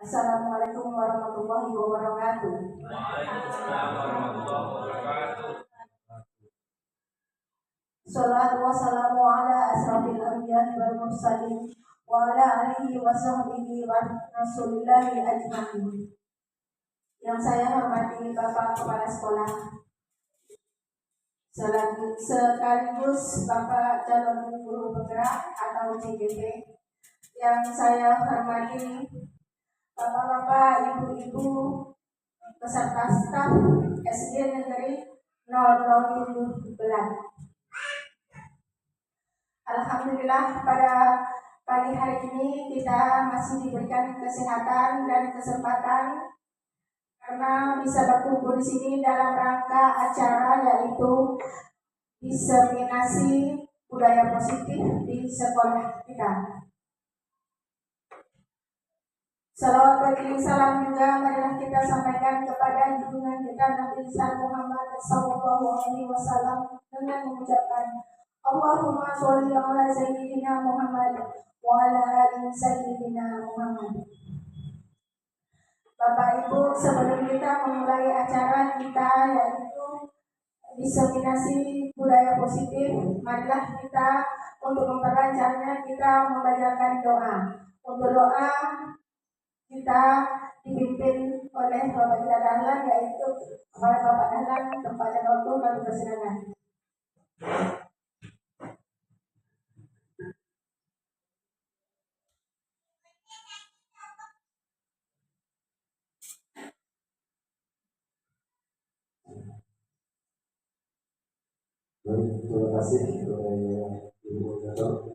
Assalamualaikum warahmatullahi wabarakatuh. Waalaikumsalam warahmatullahi wabarakatuh. Salatu wassalamu ala asrafil anbiya'i wal mursalin wa ala alihi wa sahbihi wa rasulillahi ajma'in. Yang saya hormati Bapak Kepala Sekolah, sekaligus Bapak Calon Guru Penggerak atau CGP. Yang saya hormati Bapak-bapak, ibu-ibu, beserta staf SD Negeri 007 Belan. Alhamdulillah pada pagi hari ini kita masih diberikan kesehatan dan kesempatan karena bisa berkumpul di sini dalam rangka acara yaitu diseminasi budaya positif di sekolah kita. Salawat bagi salam juga marilah kita sampaikan kepada junjungan kita Nabi Muhammad SAW dengan mengucapkan Allahumma sholli ala sayyidina Muhammad wa ala ali sayyidina Muhammad. Bapak Ibu, sebelum kita memulai acara kita yaitu diseminasi budaya positif, marilah kita untuk memperlancarnya kita membacakan doa. Untuk doa kita dipimpin oleh Bapak kita Dahlan, yaitu kepada Bapak Dahlan tempat dan waktu kami persilakan. Terima kasih kepada Ibu Moderator.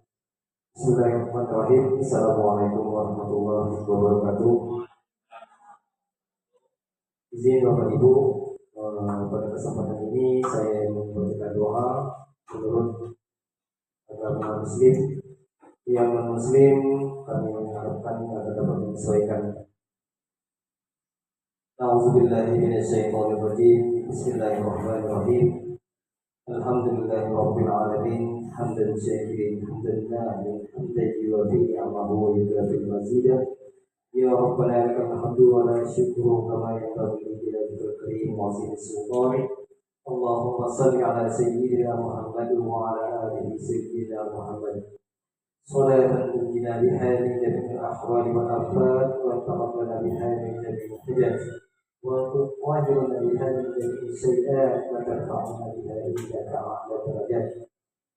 Bismillahirrahmanirrahim. Assalamualaikum warahmatullahi wabarakatuh. Izin Bapak Ibu, pada kesempatan ini saya membacakan doa menurut agama Muslim. Yang non-Muslim kami mengharapkan agar dapat menyesuaikan. A'udzubillahi minasyaitonirrajim. Bismillahirrahmanirrahim. Alhamdulillahirabbil alamin, hamdan syakirin, hamdan na'imin, hamdan yuwafi ni'amahu wa yukafi mazidah. Ya Rabbana lakal hamdu wa la syukru kama yanbaghi li jalaalika karim wa 'azimi sultani. Allahumma shalli ala sayyidina Muhammad wa ala alihi sayyidina Muhammad. Salatan tunjina biha min jami'il ahwali wal afat wa taqabbala biha min jami'il hajat. وأجرنا بها من جميع السيئات وترفعنا بها إليك أعلى الدرجات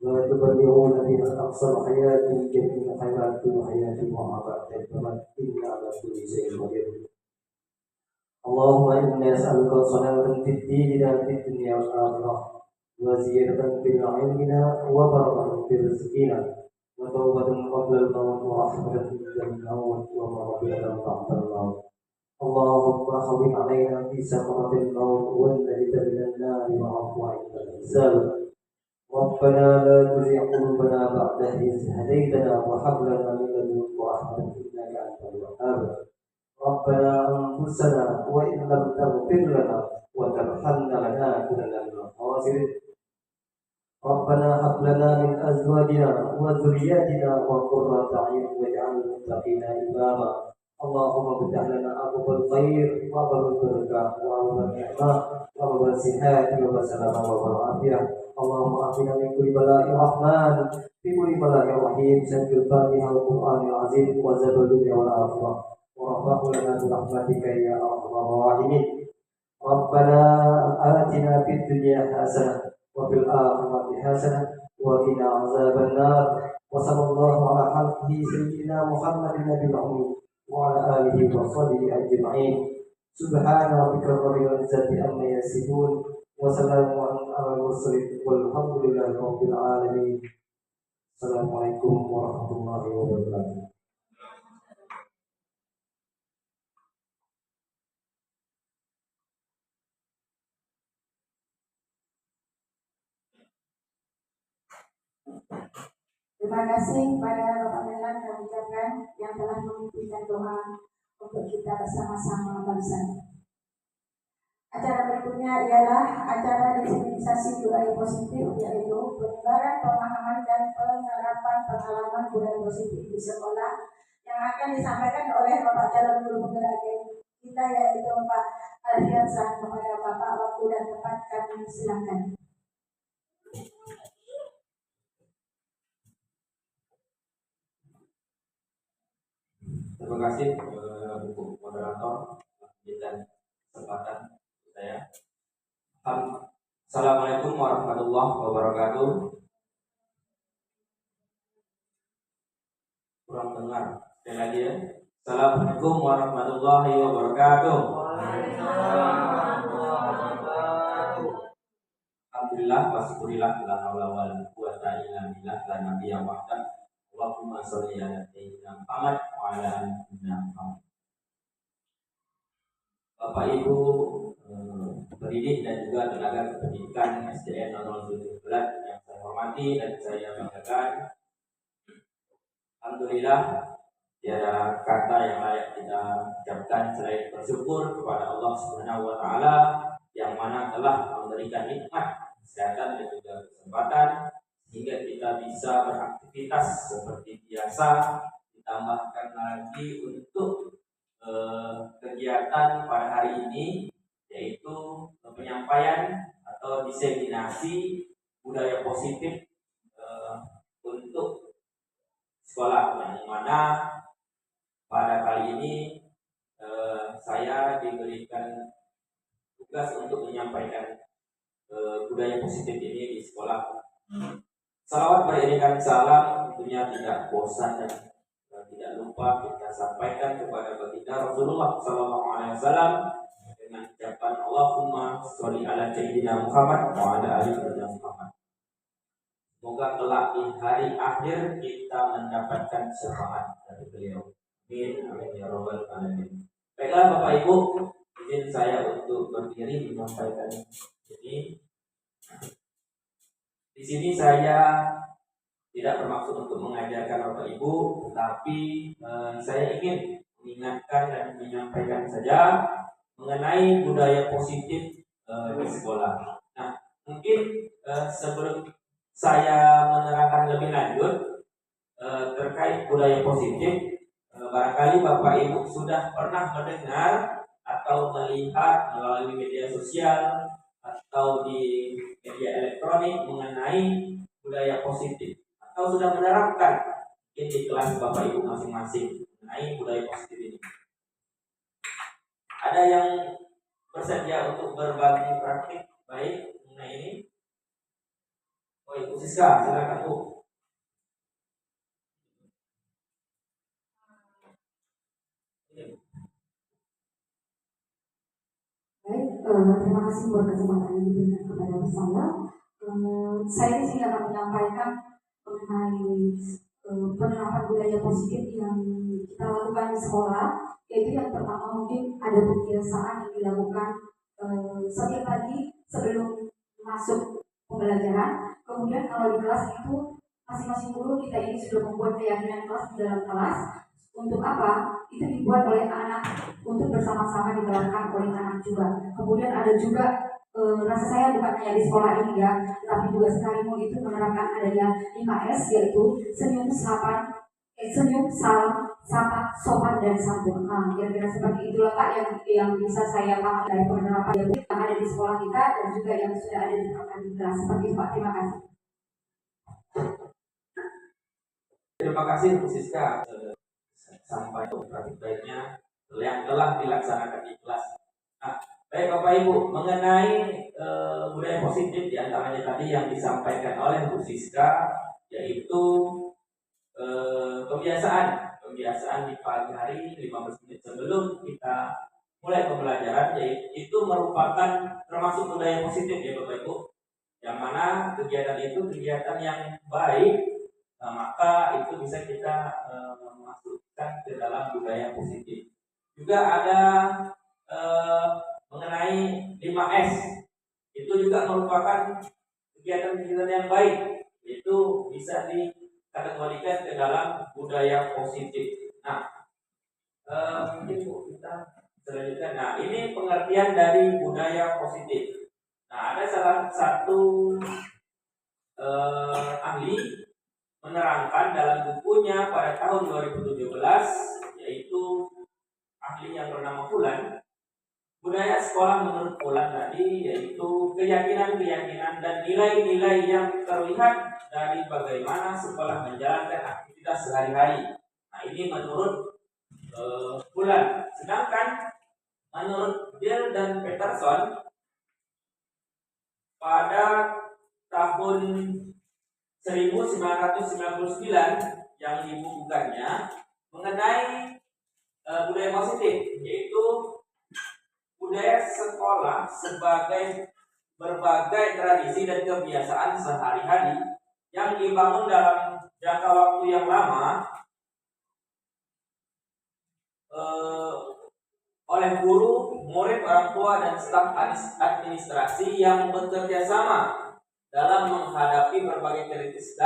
وتبلغنا بها أقصى الحياة من جميع الخيرات كل حياة وعطاء كما إن على كل شيء قدير. اللهم إنا نسألك صلاة في ديننا في الدنيا والآخرة وزيادة في علمنا وبركة في رزقنا وتوبة قبل الموت ورحمة عند الموت ومغفرة بعد الموت. اللهم هون علينا في سكرة الموت والنجد من النار وعفو عند الحساب. ربنا لا تزغ قلوبنا بعد إذ هديتنا وهب لنا من لدنك رحمة إنك أنت الوهاب. ربنا أنفسنا وإن لم تغفر لنا وترحمنا لنكونن من الخاسرين. ربنا هب لنا من أزواجنا وذرياتنا قرة أعين واجعلنا للمتقين إماما. اللهم افتح لنا أبواب الخير وأبواب البركة وأبواب النعمة وأبواب الصحة وأبواب السلامة وأبواب العافية. اللهم أعطنا من كل بلاء الرحمن في كل بلاء الرحيم. سد الفاتحة والقرآن العظيم وزاد الدنيا والآخرة ورفعه لنا برحمتك يا أرحم الراحمين. ربنا آتنا في الدنيا حسنة وفي الآخرة حسنة وقنا عذاب النار. وصلى الله على خلقه سيدنا محمد النبي الأمي وعلى آله وصحبه أجمعين. سبحان ربك رب العزة عما يصفون وسلام على المرسلين والحمد لله رب العالمين. Assalamualaikum warahmatullahi wabarakatuh. Terima kasih pada Bapak Dahlan kami ucapkan yang telah memimpinkan doa untuk kita bersama-sama bangsa. Acara berikutnya ialah acara diseminasi budaya positif, yaitu penyebaran pemahaman dan penerapan pengalaman budaya positif di sekolah yang akan akan disampaikan oleh Bapak calon guru penggerak kita yaitu Pak Alfiansyah. Kepada Bapak waktu dan tempat kami silakan. Terima kasih untuk moderator dan kesempatan saya. Assalamualaikum warahmatullahi wabarakatuh. Kurang dengar. Sekali lagi ya. Assalamualaikum warahmatullahi wabarakatuh. Alhamdulillah wa syukurillah la haula wala quwwata illa billah la nabiyya ba'da. Allahumma sholli ala sayyidina Muhammad wa ala ali sayyidina Muhammad. Bapak Ibu pendidik dan juga tenaga kependidikan SDN 017 yang saya hormati dan saya banggakan. Alhamdulillah, tiada kata yang layak kita ucapkan selain bersyukur kepada Allah Subhanahu wa taala yang mana telah memberikan nikmat kesehatan dan juga kesempatan sehingga kita bisa beraktivitas seperti biasa, ditambahkan lagi untuk kegiatan pada hari ini yaitu penyampaian atau diseminasi budaya positif untuk sekolah, yang mana pada kali ini saya diberikan tugas untuk menyampaikan budaya positif ini di sekolah. Salawat beriringan salam tentunya tidak bosan dan tidak lupa kita sampaikan kepada baginda Rasulullah SAW dengan ucapan Allahumma sholli ala sayyidina Muhammad wa ala ali sayyidina Muhammad. Semoga kelak di hari akhir kita mendapatkan syafaat dari beliau. Amin, amin ya rabbal alamin. Baiklah Bapak Ibu, izin saya untuk berdiri menyampaikan ini. Di sini saya tidak bermaksud untuk mengajarkan Bapak Ibu, tetapi saya ingin mengingatkan dan menyampaikan saja mengenai budaya positif di sekolah. Nah, mungkin sebelum saya menerangkan lebih lanjut terkait budaya positif, barangkali Bapak Ibu sudah pernah mendengar atau melihat melalui media sosial atau di media elektronik mengenai budaya positif, atau sudah menerapkan mungkin di kelas Bapak Ibu masing-masing mengenai budaya positif ini. Ada yang bersedia untuk berbagi praktik baik mengenai ini? Oh, Ibu Siska, silakan Bu. Baik, terima kasih buat kesempatan yang diberikan kepada saya. Saya di sini akan menyampaikan mengenai penerapan budaya positif yang kita lakukan di sekolah, yaitu yang pertama mungkin ada kebiasaan yang dilakukan setiap pagi sebelum masuk pembelajaran. Kemudian kalau di kelas itu masing-masing guru kita ini sudah membuat keyakinan kelas di dalam kelas. Untuk apa? Itu dibuat oleh anak untuk bersama-sama digelarkan oleh anak juga. Kemudian ada juga rasa saya bukan hanya di sekolah ini ya, tapi juga sekalipun itu menerapkan adanya 5S, yaitu senyum, salam, sapa, sopan dan santun. Kira-kira seperti itulah Pak yang bisa saya paham dari penerapan yang ada di sekolah kita dan juga yang sudah ada di kelas. Seperti itu Pak. Terima kasih. Terima kasih Bu Siska. Sampai praktik baiknya yang telah dilaksanakan di kelas. Nah, baik Bapak Ibu, mengenai budaya positif diantaranya tadi yang disampaikan oleh Bu Siska, yaitu kebiasaan di pagi hari 15 menit sebelum kita mulai pembelajaran, yaitu merupakan termasuk budaya positif ya Bapak Ibu, yang mana kegiatan itu kegiatan yang baik. Nah, maka itu bisa kita masukkan ke dalam budaya positif. Juga ada mengenai 5S, itu juga merupakan kegiatan-kegiatan yang baik, itu bisa dikategorikan ke dalam budaya positif. Nah, mungkin kita selanjutnya. Nah, ini pengertian dari budaya positif. Nah, ada salah satu ahli menerangkan dalam bukunya pada tahun 2017, ahli yang bernama Fulan, budaya sekolah menurut Fulan tadi yaitu keyakinan-keyakinan dan nilai-nilai yang terlihat dari bagaimana sekolah menjalankan aktivitas sehari-hari. Nah, ini menurut Fulan. Sedangkan menurut Bill dan Peterson pada tahun 1999 yang dibukukannya mengenai budaya positif, yaitu budaya sekolah sebagai berbagai tradisi dan kebiasaan sehari-hari yang dibangun dalam jangka waktu yang lama oleh guru, murid, orang tua, dan staf administrasi yang bekerja sama dalam menghadapi berbagai krisis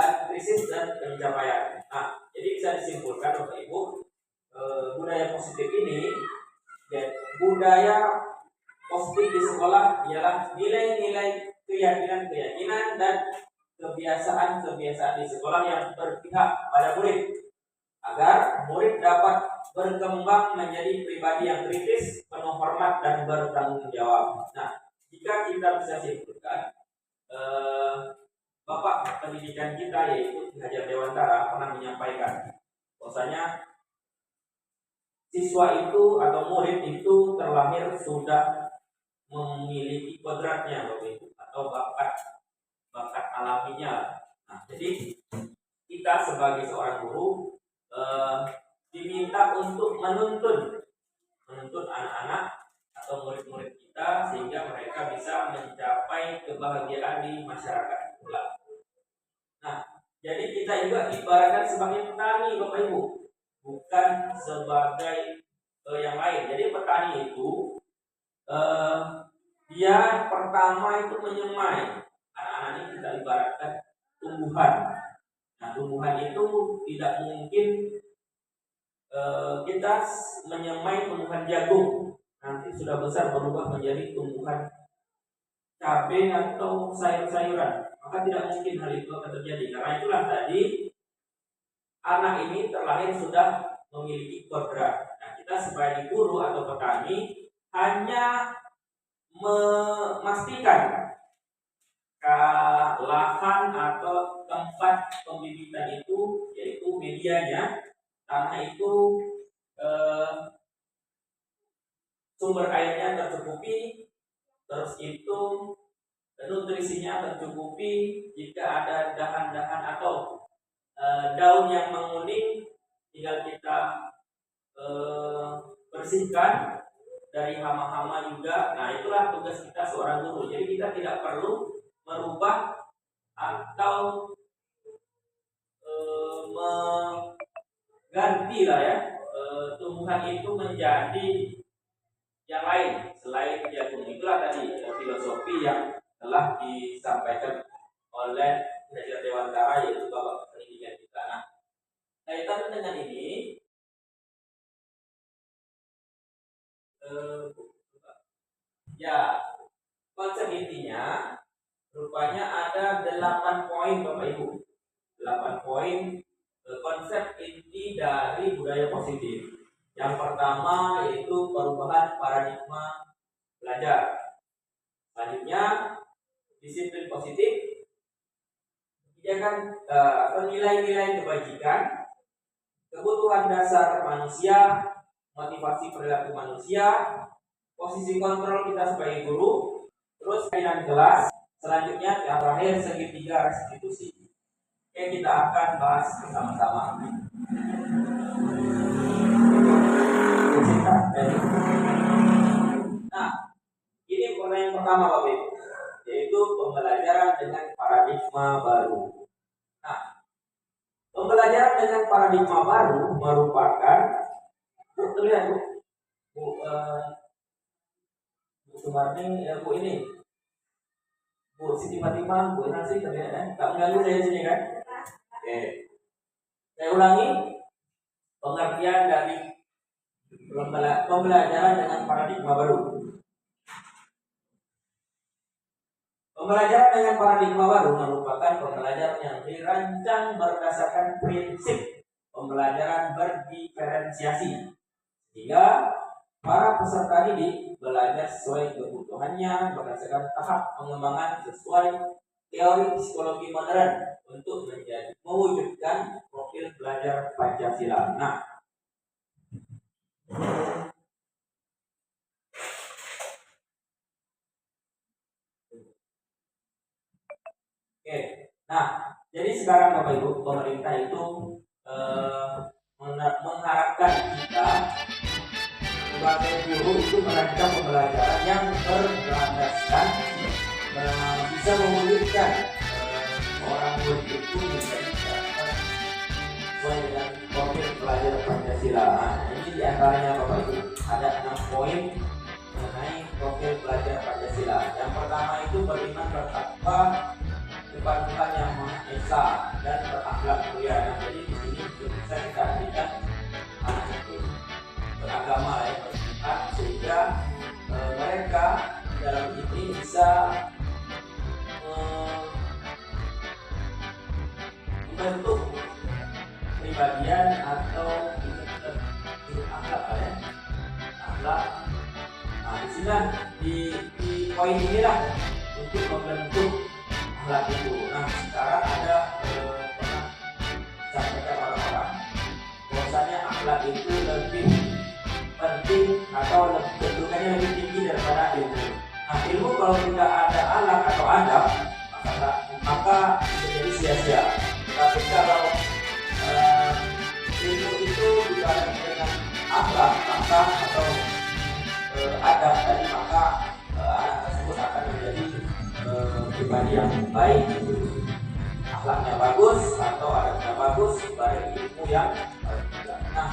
dan pencapaian. Nah, jadi bisa disimpulkan Bapak Ibu, budaya positif ini, budaya positif di sekolah ialah nilai-nilai keyakinan-keyakinan dan kebiasaan-kebiasaan di sekolah yang berpihak pada murid, agar murid dapat berkembang menjadi pribadi yang kritis, penuh hormat, dan bertanggung jawab. Nah, jika kita bisa simpulkan, Bapak pendidikan kita yaitu Ki Hajar Dewantara pernah menyampaikan bahwasanya siswa itu atau murid itu terlahir sudah memiliki kodratnya Bapak Ibu, atau bakat alaminya. Nah, jadi kita sebagai seorang guru diminta untuk menuntun anak-anak atau murid-murid kita sehingga mereka bisa mencapai kebahagiaan di masyarakat pula. Nah, jadi kita juga ibaratkan sebagai petani Bapak Ibu, bukan sebagai yang lain. Jadi petani itu dia pertama itu menyemai. Anak-anak ini kita ibaratkan tumbuhan. Nah, tumbuhan itu tidak mungkin kita menyemai tumbuhan jagung, nanti sudah besar berubah menjadi tumbuhan cabai atau sayur-sayuran, maka tidak mungkin hal itu akan terjadi. Karena itulah tadi anak ini terlahir sudah memiliki kodrat. Nah, kita sebagai guru atau petani hanya memastikan lahan atau tempat pembibitan itu, yaitu medianya, tanah itu sumber airnya tercukupi, terus itu nutrisinya tercukupi. Jika ada dahan-dahan atau daun yang menguning, tinggal kita bersihkan dari hama-hama juga. Nah, itulah tugas kita seorang guru. Jadi kita tidak perlu merubah atau mengganti lah ya tumbuhan itu menjadi yang lain selain jagung. Itulah tadi filosofi yang telah disampaikan oleh Ki Hajar Dewantara, yaitu Bapak pendidikan kita. Nah, kaitan dengan ini ya, konsep intinya rupanya ada 8 poin Bapak Ibu. 8 poin konsep inti dari budaya positif. Yang pertama yaitu perubahan paradigma belajar. Selanjutnya disiplin positif, kebijakan atau nilai-nilai kebajikan, kebutuhan dasar manusia, motivasi perilaku manusia, posisi kontrol kita sebagai guru, terus kainan kelas. Selanjutnya yang terakhir segitiga restitusi. Oke, kita akan bahas bersama-sama. Nah, ini poin yang pertama Bapak Ibu, yaitu pembelajaran dengan paradigma baru. Nah, pembelajaran dengan paradigma baru merupakan terlihat Bu Sumarni, Bu ini Bu Siti Fatimah, Bu Nasi terlihat ya? Tak mengganggu saya di sini kan? Oke, saya ulangi pengertian dari pembelajaran dengan paradigma baru. Pembelajaran dengan paradigma baru merupakan pembelajaran yang dirancang berdasarkan prinsip pembelajaran berdiferensiasi, sehingga para peserta didik belajar sesuai kebutuhannya berdasarkan tahap pengembangan sesuai teori psikologi modern untuk mewujudkan profil belajar Pancasila. Nah, oke. Nah, jadi sekarang Bapak Ibu, pemerintah itu mengharapkan kita sebagai guru itu merancang pembelajaran yang berlandaskan bisa mewujudkan orang murid itu menjadi sesuai dengan profil pelajar Pancasila. Nah, ini diantaranya Bapak Ibu ada 6 poin mengenai profil pelajar Pancasila. Yang pertama itu beriman bertakwa kepada Tuhan yang Maha Esa dan berakhlak mulia. Nah, jadi di sini bisa kita artikan anak itu beragama ya, berjihad, sehingga mereka dalam ini bisa membentuk kepribadian atau akhlak ya, akhlak. Nah, di sini di poin inilah untuk membentuk akhlak itu. Nah, sekarang ada pernah disampaikan orang-orang bahwasanya akhlak itu lebih penting atau kedudukannya lebih tinggi daripada ilmu. Nah, ilmu kalau tidak ada akhlak atau adab maka menjadi sia-sia. Tapi kalau ilmu itu dibarengi dengan akhlak atau adab tadi, maka anak tersebut akan menjadi pribadi yang baik, akhlaknya bagus atau adabnya bagus, baik ilmu yang baik juga. Nah,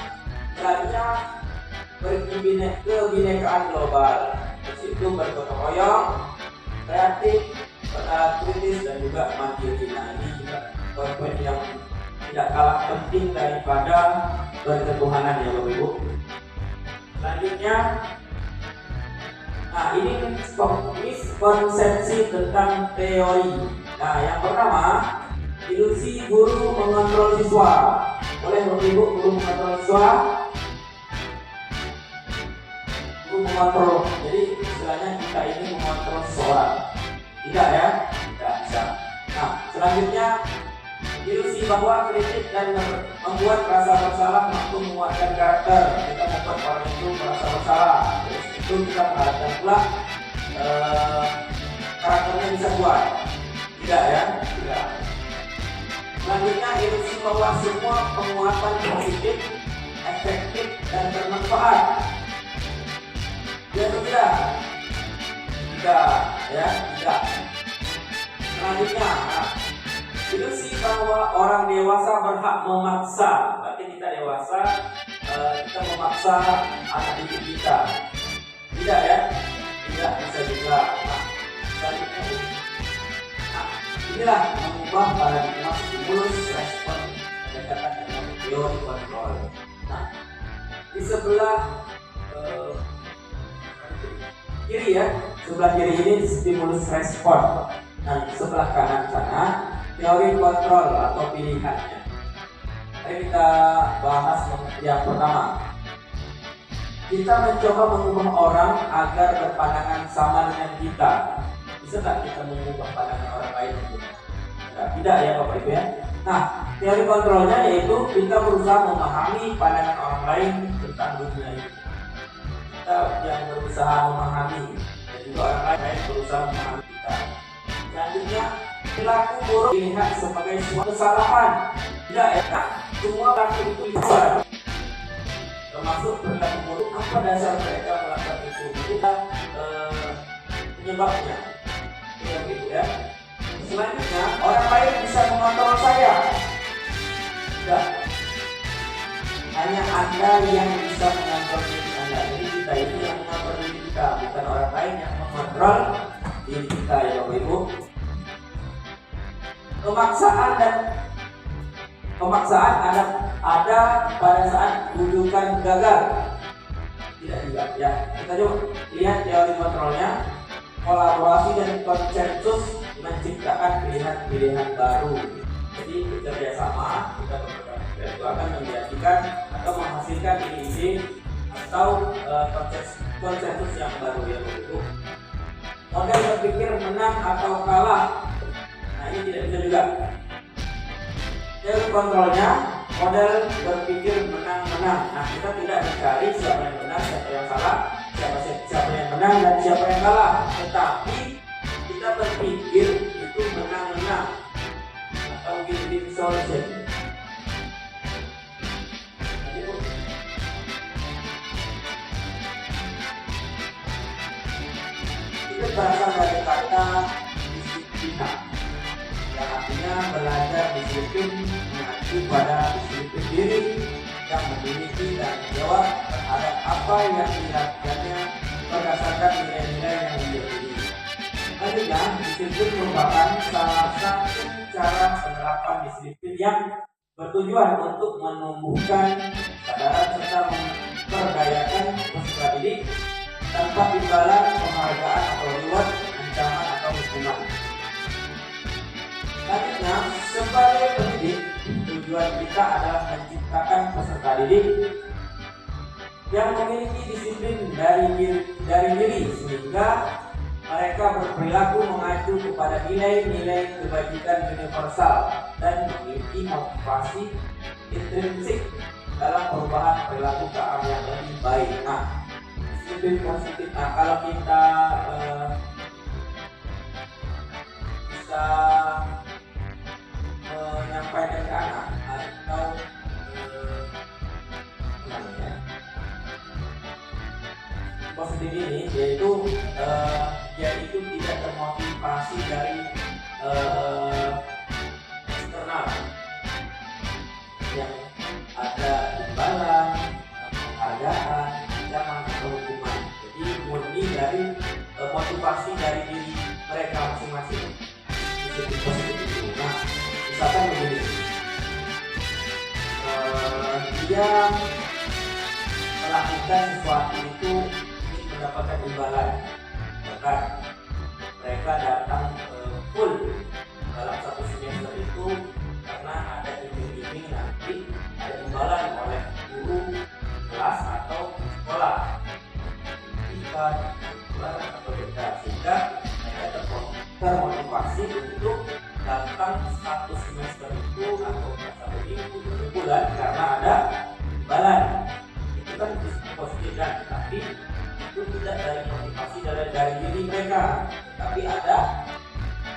selanjutnya kebinekaan global, itu bergotong royong, kreatif, kritis dan juga mandiri. Nah, ini juga poin-poin yang tidak kalah penting daripada berketuhanan ya Bapak Ibu. Selanjutnya, nah ini miskonsepsi tentang teori. Nah, yang pertama, ilusi guru mengontrol siswa. Boleh Bapak Ibu guru mengontrol siswa? Guru mengontrol. Jadi istilahnya kita ini mengontrol seseorang. Tidak ya? Tidak bisa. Nah, selanjutnya ilusi bahwa kritik dan membuat rasa bersalah mampu menguatkan karakter. Kita membuat orang itu merasa bersalah. Terus itu kita mengharapkan pula karakternya bisa kuat. Tidak ya? Tidak. Selanjutnya ilusi bahwa semua penguatan positif, efektif dan bermanfaat. Ya atau tidak? Tidak ya? Tidak. Selanjutnya, ilusi bahwa orang dewasa berhak memaksa. Berarti kita dewasa, kita memaksa anak didik kita. Tidak ya? Tidak bisa juga. Nah, inilah mengubah paradigma stimulus respon pendekatan dengan teori kontrol. Nah, di sebelah kiri ya, sebelah kiri ini stimulus respon. Dan sebelah kanan sana teori kontrol atau pilihannya. Mari kita bahas yang pertama. Kita mencoba mengubah orang agar berpandangan sama dengan kita. Bisa tak kita mengubah pandangan orang lain? Tidak ya Bapak Ibu ya. Nah, teori kontrolnya yaitu kita berusaha memahami pandangan orang lain tentang dunia ini. Kita yang berusaha memahami dan juga orang lain berusaha memahami kita. Selanjutnya, perilaku buruk dilihat sebagai suatu kesalahan. Tidak enak. Semua perilaku itu dibuat. Termasuk perilaku buruk. Apa dasar mereka melakukan itu? Kita penyebabnya. Ya gitu ya. Selanjutnya, orang lain bisa mengontrol saya. Tidak. Hanya Anda yang bisa mengontrol diri Anda. Jadi kita itu yang mengontrol diri kita, bukan orang lain yang mengontrol diri kita ya Bapak Ibu. Pemaksaan ada pada saat rujukan gagal. Tidak juga ya. Kita coba lihat teori kontrolnya. Kolaborasi dan konsensus menciptakan pilihan-pilihan baru. Jadi bekerja sama, kita bekerja itu akan menjadikan atau menghasilkan ide-ide atau konsensus yang baru ya begitu. Model berpikir menang atau kalah, nah ini tidak bisa juga. Self kontrolnya model berpikir menang-menang. Nah kita tidak mencari siapa yang benar, siapa yang salah, siapa yang menang dan siapa yang kalah, tetapi kita berpikir itu menang-menang atau win-win solution. Itu berasal dari kata disiplina, yang artinya belajar disiplin mengacu pada disiplin diri yang memiliki tanggung jawab terhadap apa yang dilakukannya berdasarkan nilai-nilai yang diyakini. Selanjutnya, disiplin merupakan salah satu cara penerapan disiplin yang bertujuan untuk menumbuhkan kesadaran serta memperdayakan peserta didik tanpa imbalan penghargaan atau reward, ancaman atau hukuman. Selanjutnya, sebagai pendidik, tujuan kita adalah menciptakan peserta didik yang memiliki disiplin dari diri sehingga mereka berperilaku mengacu kepada nilai-nilai kebajikan universal dan memiliki motivasi intrinsik dalam perubahan perilaku ke arah yang lebih baik. Nah, disiplin positif. Nah, kalau kita bisa menyampaikan ke anak atau positif ini, yaitu dia itu tidak termotivasi dari eksternal yang ada imbalan, penghargaan, ancaman atau hukuman. Jadi murni dari motivasi dari diri mereka masing-masing. Disiplin positif itu. Nah, misalkan begini, dia melakukan sesuatu itu ingin mendapatkan imbalan, bahkan mereka datang full dalam satu semester itu karena ada iming-iming nanti ada imbalan oleh guru kelas atau sekolah, jika imbalan atau beda, sehingga mereka termotivasi untuk datang satu semester itu atau satu minggu, satu bulan karena ada imbalan. Itu kan positif kan, tapi itu tidak dari motivasi dari diri mereka, tapi ada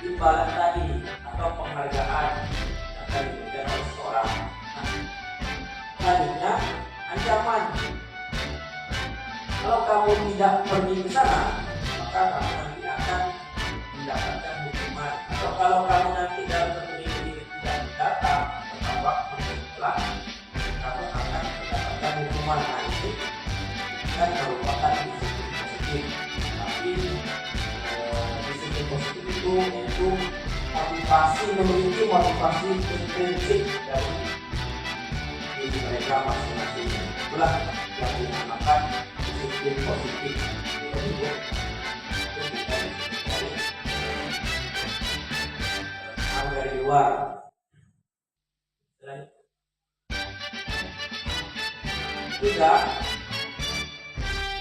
imbalan tadi atau penghargaan yang akan diberikan oleh seseorang. Nah, selanjutnya ancaman. Kalau kamu tidak pergi ke sana, maka kamu nanti akan mendapatkan hukuman. Atau kalau kamu nanti dalam satu tidak datang tepat waktu setelah, kamu akan mendapatkan hukuman. Nah, ini kan merupakan disiplin positif. Tapi disiplin positif itu yaitu motivasi, memiliki motivasi intrinsik dari diri mereka masing-masing. Itulah yang dinamakan disiplin positif. Itu kita dari luar. Juga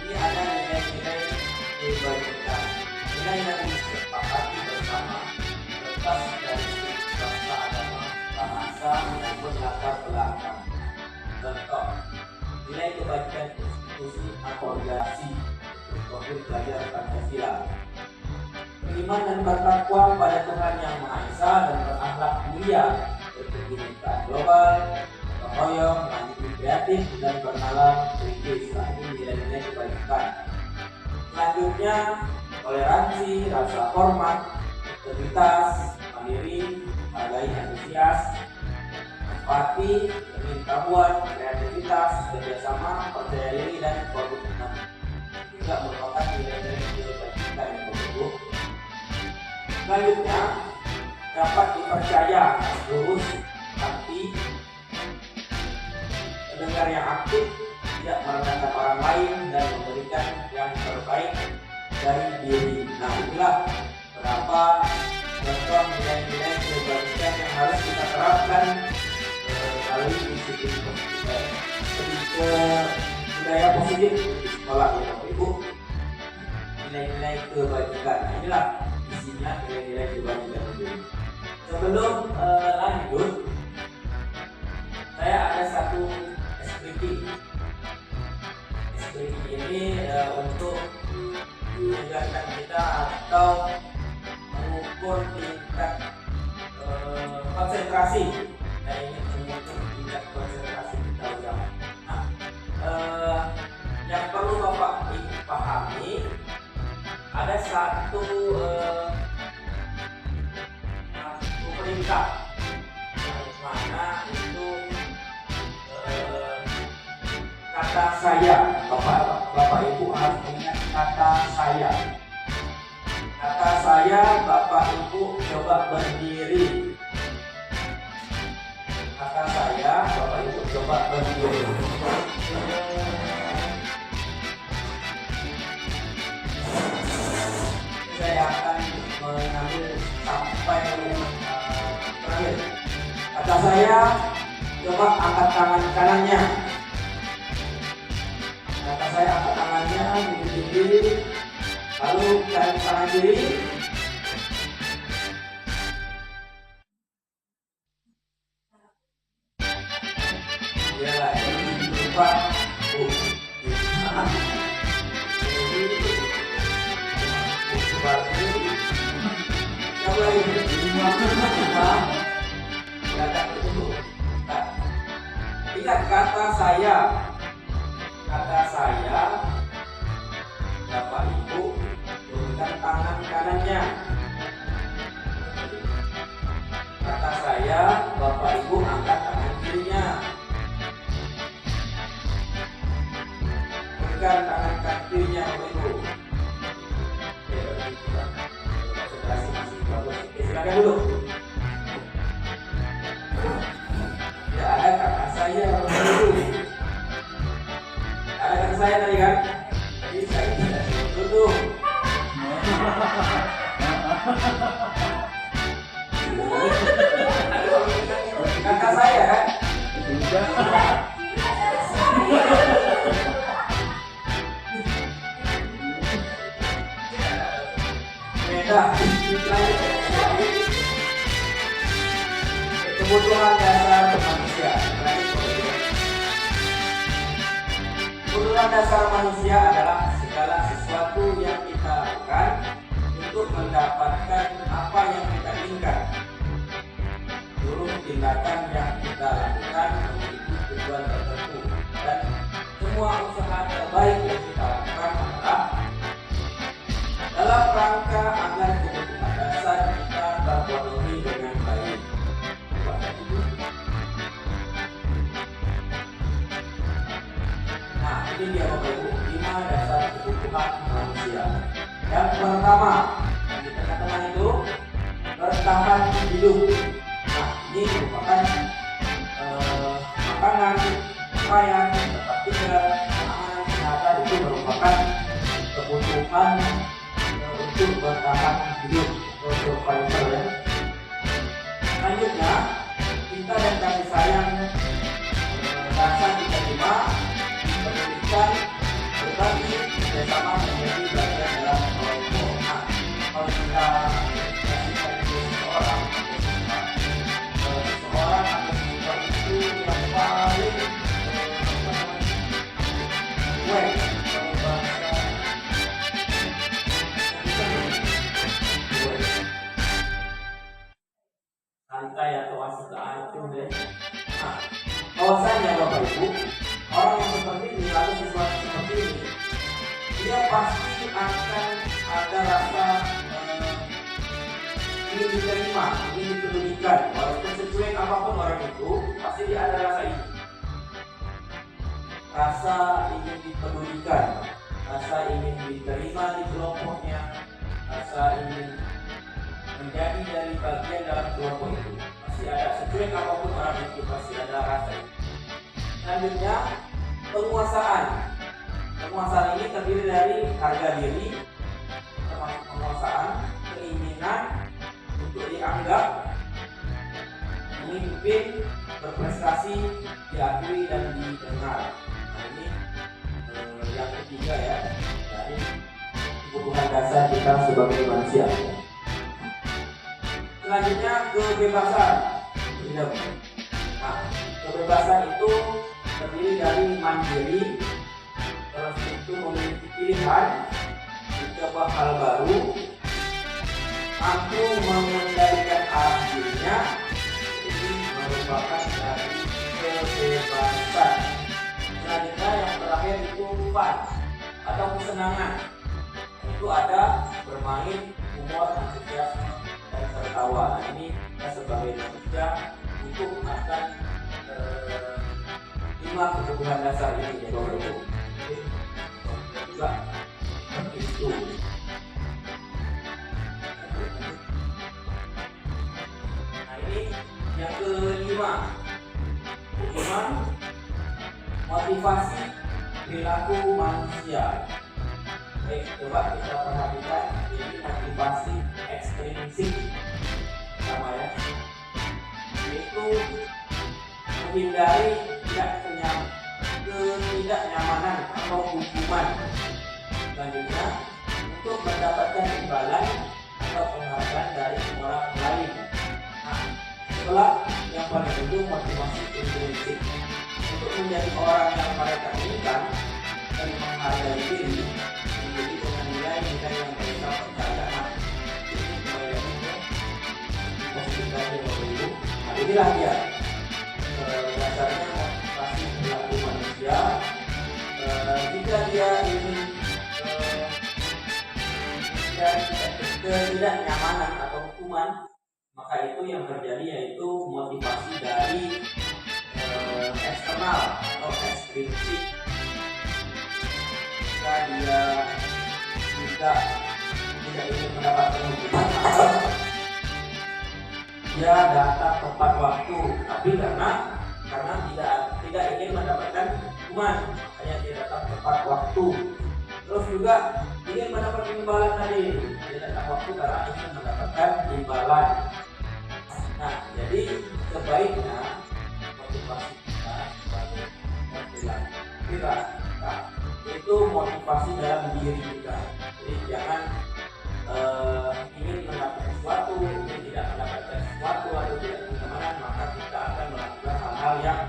ini ada nilai-nilai kebajikan, nilai yang disepakati bersama lepas dari bangsa, agama, bahasa maupun latar belakang. Contoh, nilai kebajikan konstitusi atau organisasi untuk belajar Pancasila. Beriman dan bertakwa pada Tuhan Yang Maha Esa dan berakhlak mulia, berkebinekaan global, berkoyong, mandiri kreatif dan bernalar kritis. Nah, ini nilai-nilai kebajikan. Selanjutnya, toleransi, rasa hormat, integritas, mandiri, menghargai antusias, empati, pengetahuan, kreativitas, kerjasama, percaya diri dan komitmen. Juga merupakan nilai-nilai kebajikan yang tersebut. Selanjutnya, dapat dipercaya, lurus, hati, pendengar yang aktif, tidak merendahkan orang lain dan memberikan yang terbaik dari diri. Nah, inilah beberapa contoh nilai-nilai kebajikan yang harus kita terapkan melalui disiplin positif. Lebih ke budaya positif di sekolah ya Bapak Ibu. Nilai-nilai kebajikan. Nah, inilah isinya nilai-nilai kebajikan itu. Sebelum lanjut, saya ada satu SPP. SPP ini untuk mengajarkan kita atau mengukur tingkat konsentrasi. Saya ingin mengukur tingkat konsentrasi kita usaha. Nah, yang perlu Bapak Ibu pahami, ada satu perintah yang mana itu kata saya. Bapak Ibu harus ingat kata saya. Kata saya, Bapak Ibu coba berdiri. Kata saya, Bapak Ibu coba berdiri. Saya akan mengambil sampai terakhir. Kata saya, coba angkat tangan kanannya. Kata saya, angkat tangannya, berdiri. Lalu tangan kiri. Ya, lupa. Ingat kata saya, Bapak Ibu turunkan tangan kanannya. Kata saya, Bapak Ibu angkat tangan kirinya. Turunkan tangan kirinya, Bapak Ibu. Konsentrasi masih bagus. Silakan dulu. Tidak ada kata saya, Bapak Ibu. Ada kata saya tadi kan? Jadi saya tidak duduk. Kata saya kan? Beda. Kebutuhan dasar manusia. Kebutuhan dasar manusia adalah segala sesuatu yang kita lakukan untuk mendapatkan apa yang kita inginkan. Seluruh tindakan yang kita lakukan memiliki tujuan tertentu, dan semua usaha terbaik yang kita lakukan adalah dalam rangka agar kebutuhan dasar kita terpenuhi dengan baik. Nah, ini dia Bapak Ibu, 5 dasar kebutuhan manusia. Yang pertama, yang kita katakan itu bertahan hidup. Nah, ini merupakan makanan, pakaian, tempat tinggal, keamanan, kesehatan, itu merupakan kebutuhan untuk bertahan hidup atau survival ya. Selanjutnya, cinta dan kasih sayang, rasa diterima, pendidikan, berbagi, bersama menjadi bagian dalam kelompok. Nah, kalau kita kasihkan itu seseorang atau seseorang itu yang paling santai atau asik acuh deh. Nah, bahwasanya Bapak Ibu, orang yang seperti ini atau sesuatu seperti ini, dia pasti akan ada rasa ingin diterima, ingin dipedulikan. Walaupun secuek apapun orang itu, pasti dia ada rasa ini. Rasa ingin dipedulikan, rasa ingin diterima di kelompoknya, rasa ingin menjadi dari bagian dalam kelompok itu. Pasti ada, secuek apapun orang itu, pasti ada rasa ini. Selanjutnya, penguasaan. Penguasaan ini terdiri dari harga diri, termasuk penguasaan, keinginan untuk dianggap, memimpin, berprestasi, diakui dan didengar. Nah, ini dasar kita sebagai manusia. Selanjutnya kebebasan. Nah, kebebasan itu terdiri dari mandiri, terus itu memiliki pilihan, mencoba hal baru, mampu mengendalikan arah dirinya. Ini merupakan dari kebebasan. Selanjutnya yang terakhir itu fun atau kesenangan. Itu ada bermain, humor, antusiasme, dan tertawa. Nah, ini kita sebagai manusia itu akan 5 kebutuhan dasar ini ya Bapak Ibu. Juga itu. Nah ini yang kelima, motivasi perilaku manusia. Baik, coba kita perhatikan ini motivasi ekstrinsik sama ya, yaitu menghindari ketidaknyamanan atau hukuman. Selanjutnya untuk mendapatkan imbalan atau penghargaan dari orang lain. Nah, setelah yang paling ujung motivasi intrinsik untuk menjadi orang yang mereka inginkan dan menghargai diri, menjadi dengan nilai-nilai yang mereka percayakan. Ini kembali lagi ke motivasi yang nah, inilah dia dasarnya motivasi perilaku manusia. Jika dia ingin ketidaknyamanan atau hukuman, maka itu yang terjadi yaitu motivasi dari eksternal atau ekstrinsik. Jika dia tidak ingin mendapatkan hukuman, maka dia datang tepat waktu, tapi karena tidak ingin mendapatkan hukuman, makanya dia datang tepat waktu. Terus juga ingin mendapatkan imbalan tadi, dia datang waktu karena ingin mendapatkan imbalan. Nah, jadi sebaiknya motivasi kita sebagai kita itu motivasi dalam diri kita. Jadi jangan ingin mendapatkan sesuatu, ingin tidak mendapatkan sesuatu atau tidak kenyamanan, maka kita akan melakukan hal-hal yang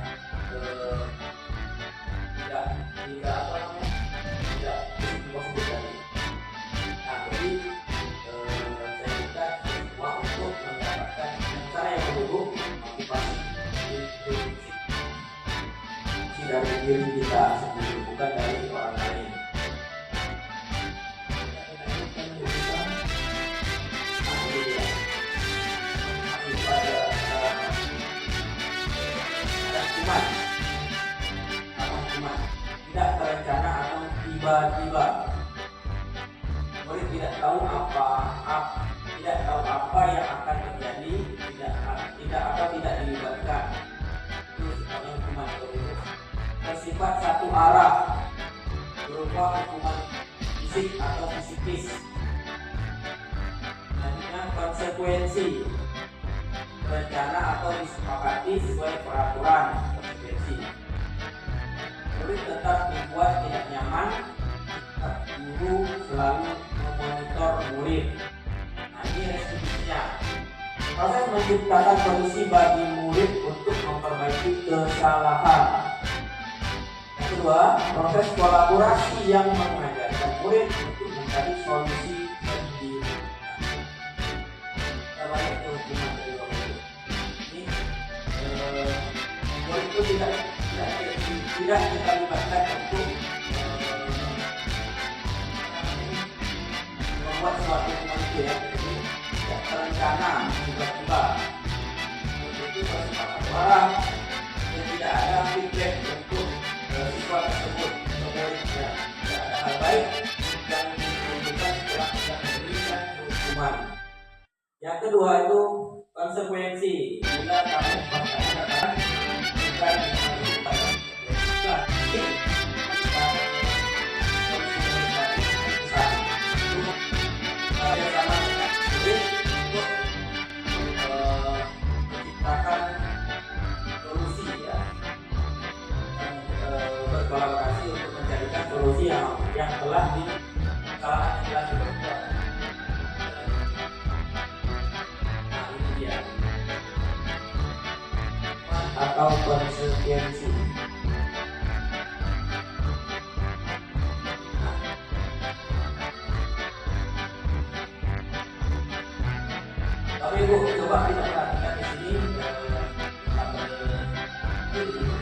tidak positif tadi. Nah, jadi saya minta semua untuk mendapatkan cara yang mendukung motivasi dari diri kita sendiri, bukan dari orang lain. Tidak terencana atau tiba-tiba. Murid tidak tahu apa yang akan terjadi, tidak dilibatkan. Itu sebenarnya hukuman terus. Bersifat satu arah, berupa hukuman fisik atau psikis. Selanjutnya konsekuensi, rencana atau disepakati sesuai peraturan. Konsekuensi murid tetap dibuat tidak nyaman, guru selalu memonitor murid. Nah, ini restitusinya. Proses menciptakan kondisi bagi murid untuk memperbaiki kesalahan. Yang kedua, proses kolaborasi yang mengajarkan murid untuk mencari solusi sendiri. Kita balik ke hukuman dari murid. Ini murid itu tidak kita libatkan untuk membuat suatu hukuman itu ya. Jadi tidak terencana tiba-tiba. Itu bersifat orang dan tidak ada feedback untuk siswa tersebut. Sebaliknya tidak ada hal baik yang ditunjukkan setelah kita memberikan hukuman. Yang kedua itu konsekuensi. Bila kamu katakan bukan menciptakan solusi ya, dan berkolaborasi untuk mencarikan solusi yang telah kesalahan yang telah diperbuat. atau konsekuensi. Tapi Ibu, coba kita perhatikan di sini tabel ini.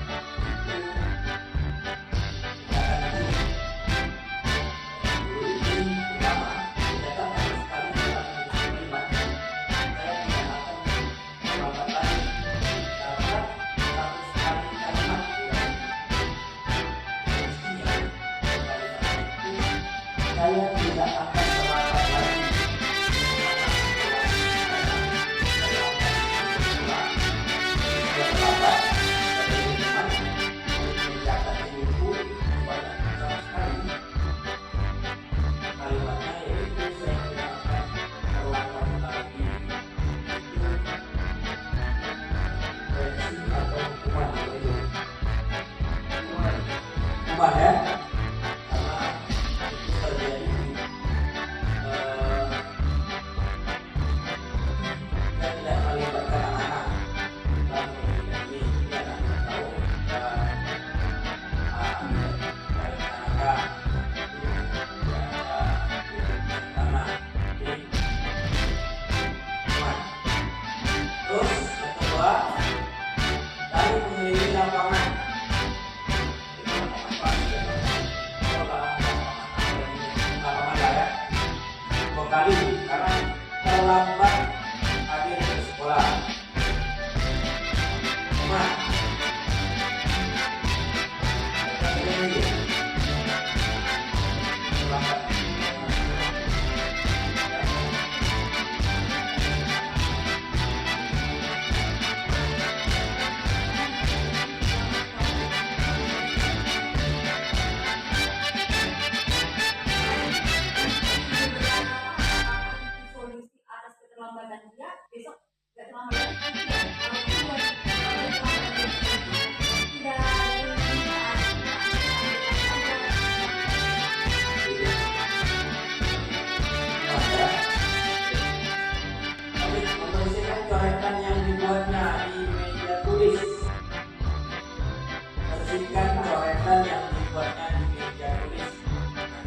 Saya tidak akan terlambat lagi. Kalimatnya yaitu saya tidak akan terlambat lagi. Konsekuensi atau hukuman itu. Hukuman ya. Kali karena terlambat hadir ke sekolah. Terlambat. Coretan yang dibuatnya di meja tulis. Bersihkan coretan yang dibuatnya di meja tulis.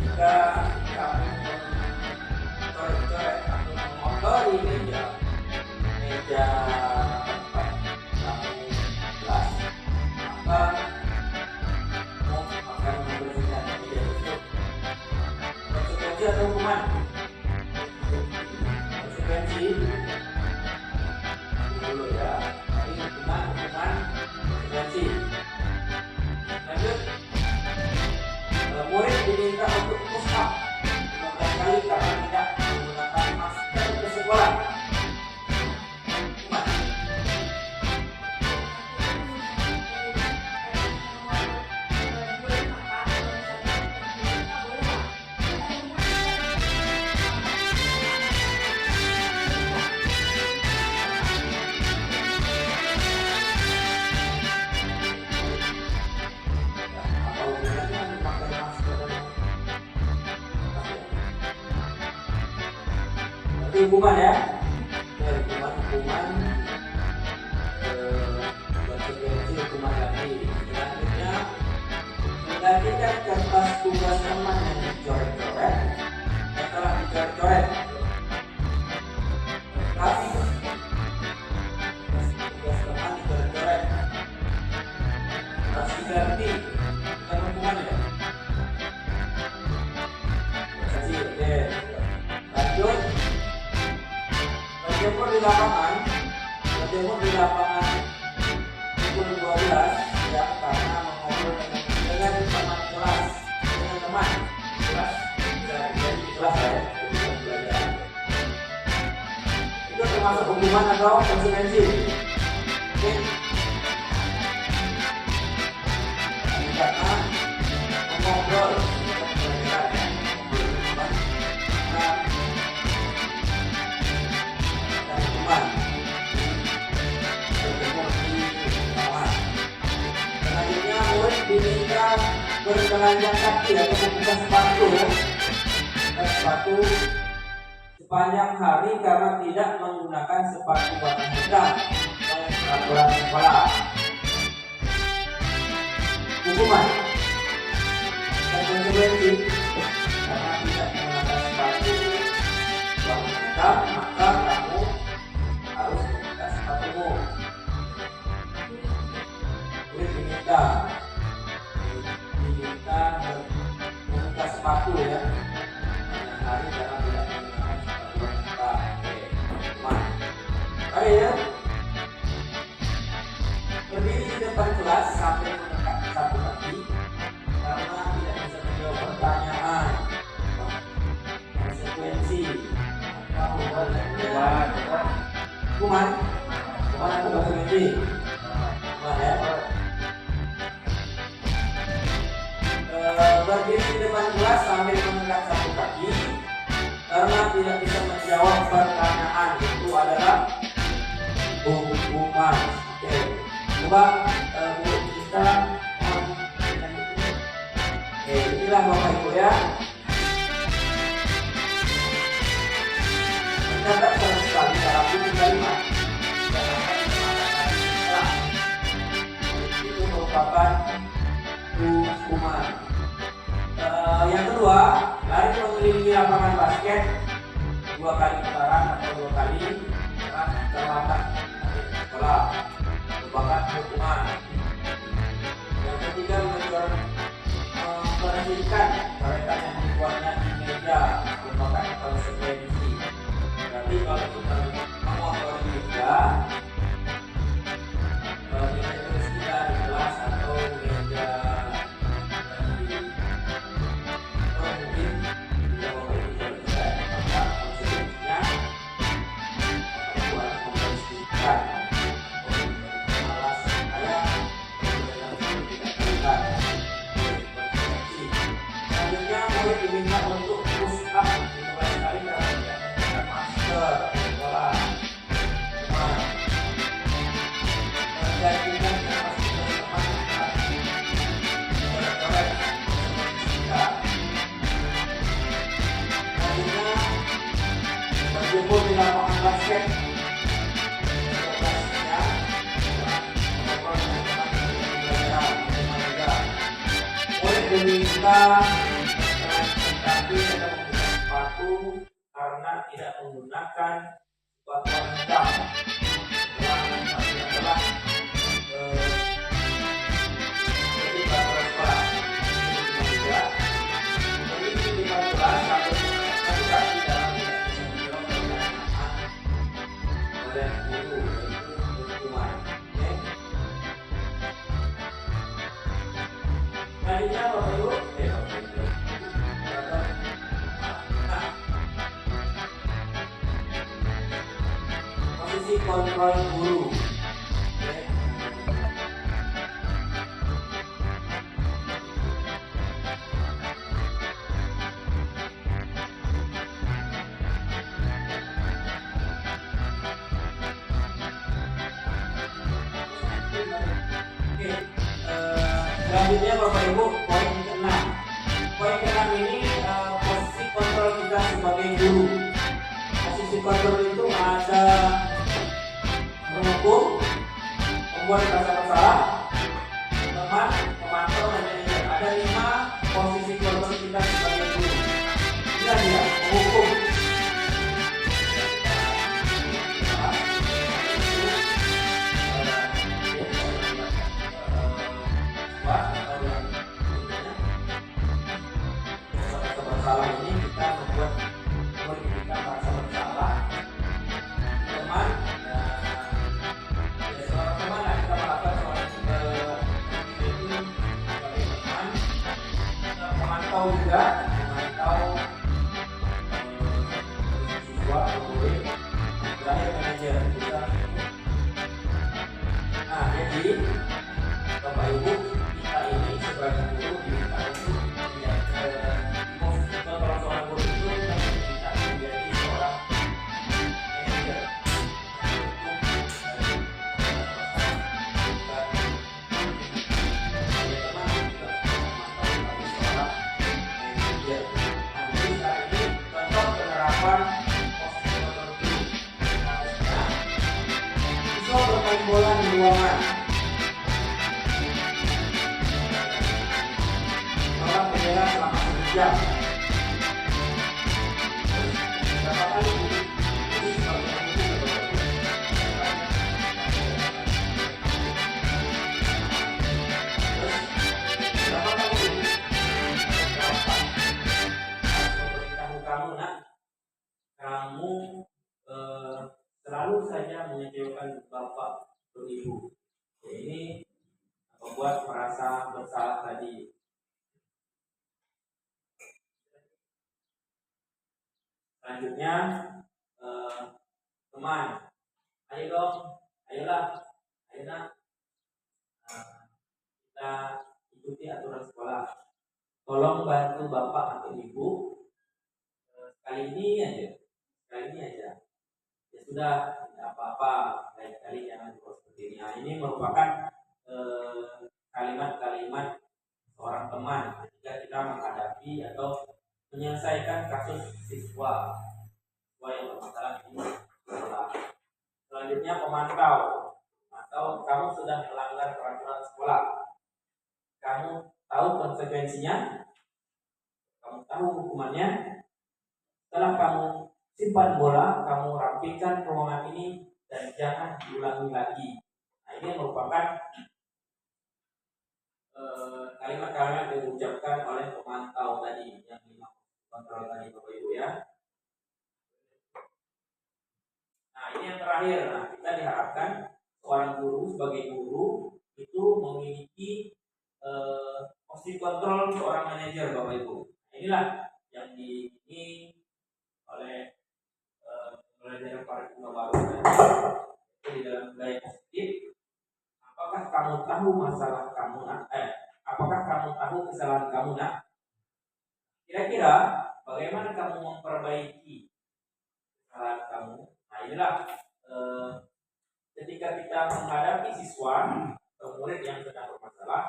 Jika kamu coret-coret atau mengotori meja tempat kamu kelas, maka kamu akan membersihkan meja tersebut. Konsekuensi atau hukuman? Konsekuensi dulu ya, ini hukuman konsekuensi. Lanjut, murid diminta untuk push up 15 kali karena tidak menggunakan masker ke sekolah. Hukuman. Hukuman ya, hukuman konsekuensi hukuman lagi. Selanjutnya menggantikan kertas tugas teman yang dicoret-coret setelah dicoret-coret. Kertas tugas teman dicoret-coret harus diganti, bukan hukuman ya. Oke, lanjut. Berjemur di lapangan pukul 12 ya, karena mengobrol dengan teman kelas, dengan teman kelas, bisa jadi di kelas ya, belajar. Itu termasuk hukuman atau konsekuensi. Oke. Karena mengobrol selanjutnya murid diminta bertelanjang kaki atau membuka sepatu sepanjang hari karena tidak menggunakan sepatu bahan hitam oleh peraturan sekolah. hukuman dan konsekuensi karena tidak menggunakan sepatu wanita, maka kamu harus membuka sepatumu. Murid diminta membuka sepatu ya pada hari karena tidak menggunakan sepatu wanita. Oke, baik ya. Berdiri di depan kelas sampai mendekat satu kaki karena tidak bisa menjawab pertanyaan. Konsekuensi hukuman atau konsekuensi hukuman ya. Berdiri di depan kelas sampai mendekat satu kaki karena tidak bisa menjawab pertanyaan, itu adalah hukuman. Oke, coba kita inilah Bapak Ibu ya. Mencatat sama sekali cara pilih kalimat itu merupakan hukuman. Yang kedua, lari mengelilingi lapangan basket 2 kali putaran atau 2 kali terlambat sekolah merupakan hukuman. Yang ketiga, membersihkan coretan yang dibuatnya di meja merupakan konsekuensi. Berarti kalau kita mengotori meja, meja terus kita di kelas atau meja mungkin tidak membersihkan, maka konsekuensinya buat membersihkan. Diminta untuk push up mulai kali karena tidak menggunakan masker sekolah. Gantikan masker teman selanjutnya berjemur di lapangan basket. Mulai diminta tapi tidak menggunakan sepatu karena tidak menggunakan sepatu wanita. Setelah jadi peraturan sekolah juga berdiri di depan kelas sampai satu kaki dalam tidak bisa menjawab pertanyaan oleh guru, yaitu hukuman. Selanjutnya Bapak Ibu, posisi kontrol guru. Selanjutnya Bapak Ibu, poin ke-6. Poin ke-6 ini posisi kontrol kita sebagai guru. Posisi kontrol itu ada menghukum, membuat rasa bersalah, teman, memantau, dan manajer. Ada 5 posisi kontrol kita sebagai guru. Ini dia menghukum. Bersalah ini kita membuat kita merasa bersalah, teman, seorang teman yang kita melakukan seorang individu sebagai teman, memantau juga, memantau siswa, murid, terakhir manajer kita. Nah, jadi Bapak Ibu, kita ini sebagai guru diminta untuk kalau seorang guru itu kita bisa menjadi seorang manajer. Contoh penerapan posisi kontrol guru. Siswa bermain bola di ruangan. jam. Berapa kali ini sebagai penghubung berapa kali ini memberitahu kamu nak, kamu selalu saja mengecewakan bapak atau ibu. Ya, ini membuat merasa bersalah tadi. Selanjutnya teman, ayo dong, ayolah, ayo nak, kita ikuti aturan sekolah. Tolong bantu bapak atau ibu kali ini aja. Ya sudah, tidak apa-apa, lain kali jangan terus seperti ini. Nah, ini merupakan kalimat-kalimat seorang teman ketika kita menghadapi atau menyelesaikan kasus siswa yang bermasalah di sekolah. Selanjutnya pemantau, atau kamu sudah melanggar peraturan sekolah. Kamu tahu konsekuensinya, kamu tahu hukumannya. Setelah kamu simpan bola, kamu rapikan ruangan ini dan jangan diulangi lagi. Nah, ini merupakan kalimat-kalimat yang diucapkan oleh pemantau tadi, yang kontrol tadi Bapak Ibu ya. Nah, ini yang terakhir. Nah, kita diharapkan seorang guru sebagai guru itu memiliki posisi kontrol seorang manajer Bapak Ibu. Nah, inilah yang diingini oleh pembelajaran paradigma baru itu di dalam budaya positif. Apakah kamu tahu masalah kamu nak? Apakah kamu tahu kesalahan kamu nak? Kira-kira bagaimana kamu memperbaiki kesalahan kamu? Nah, inilah ketika kita menghadapi siswa atau murid yang sedang bermasalah,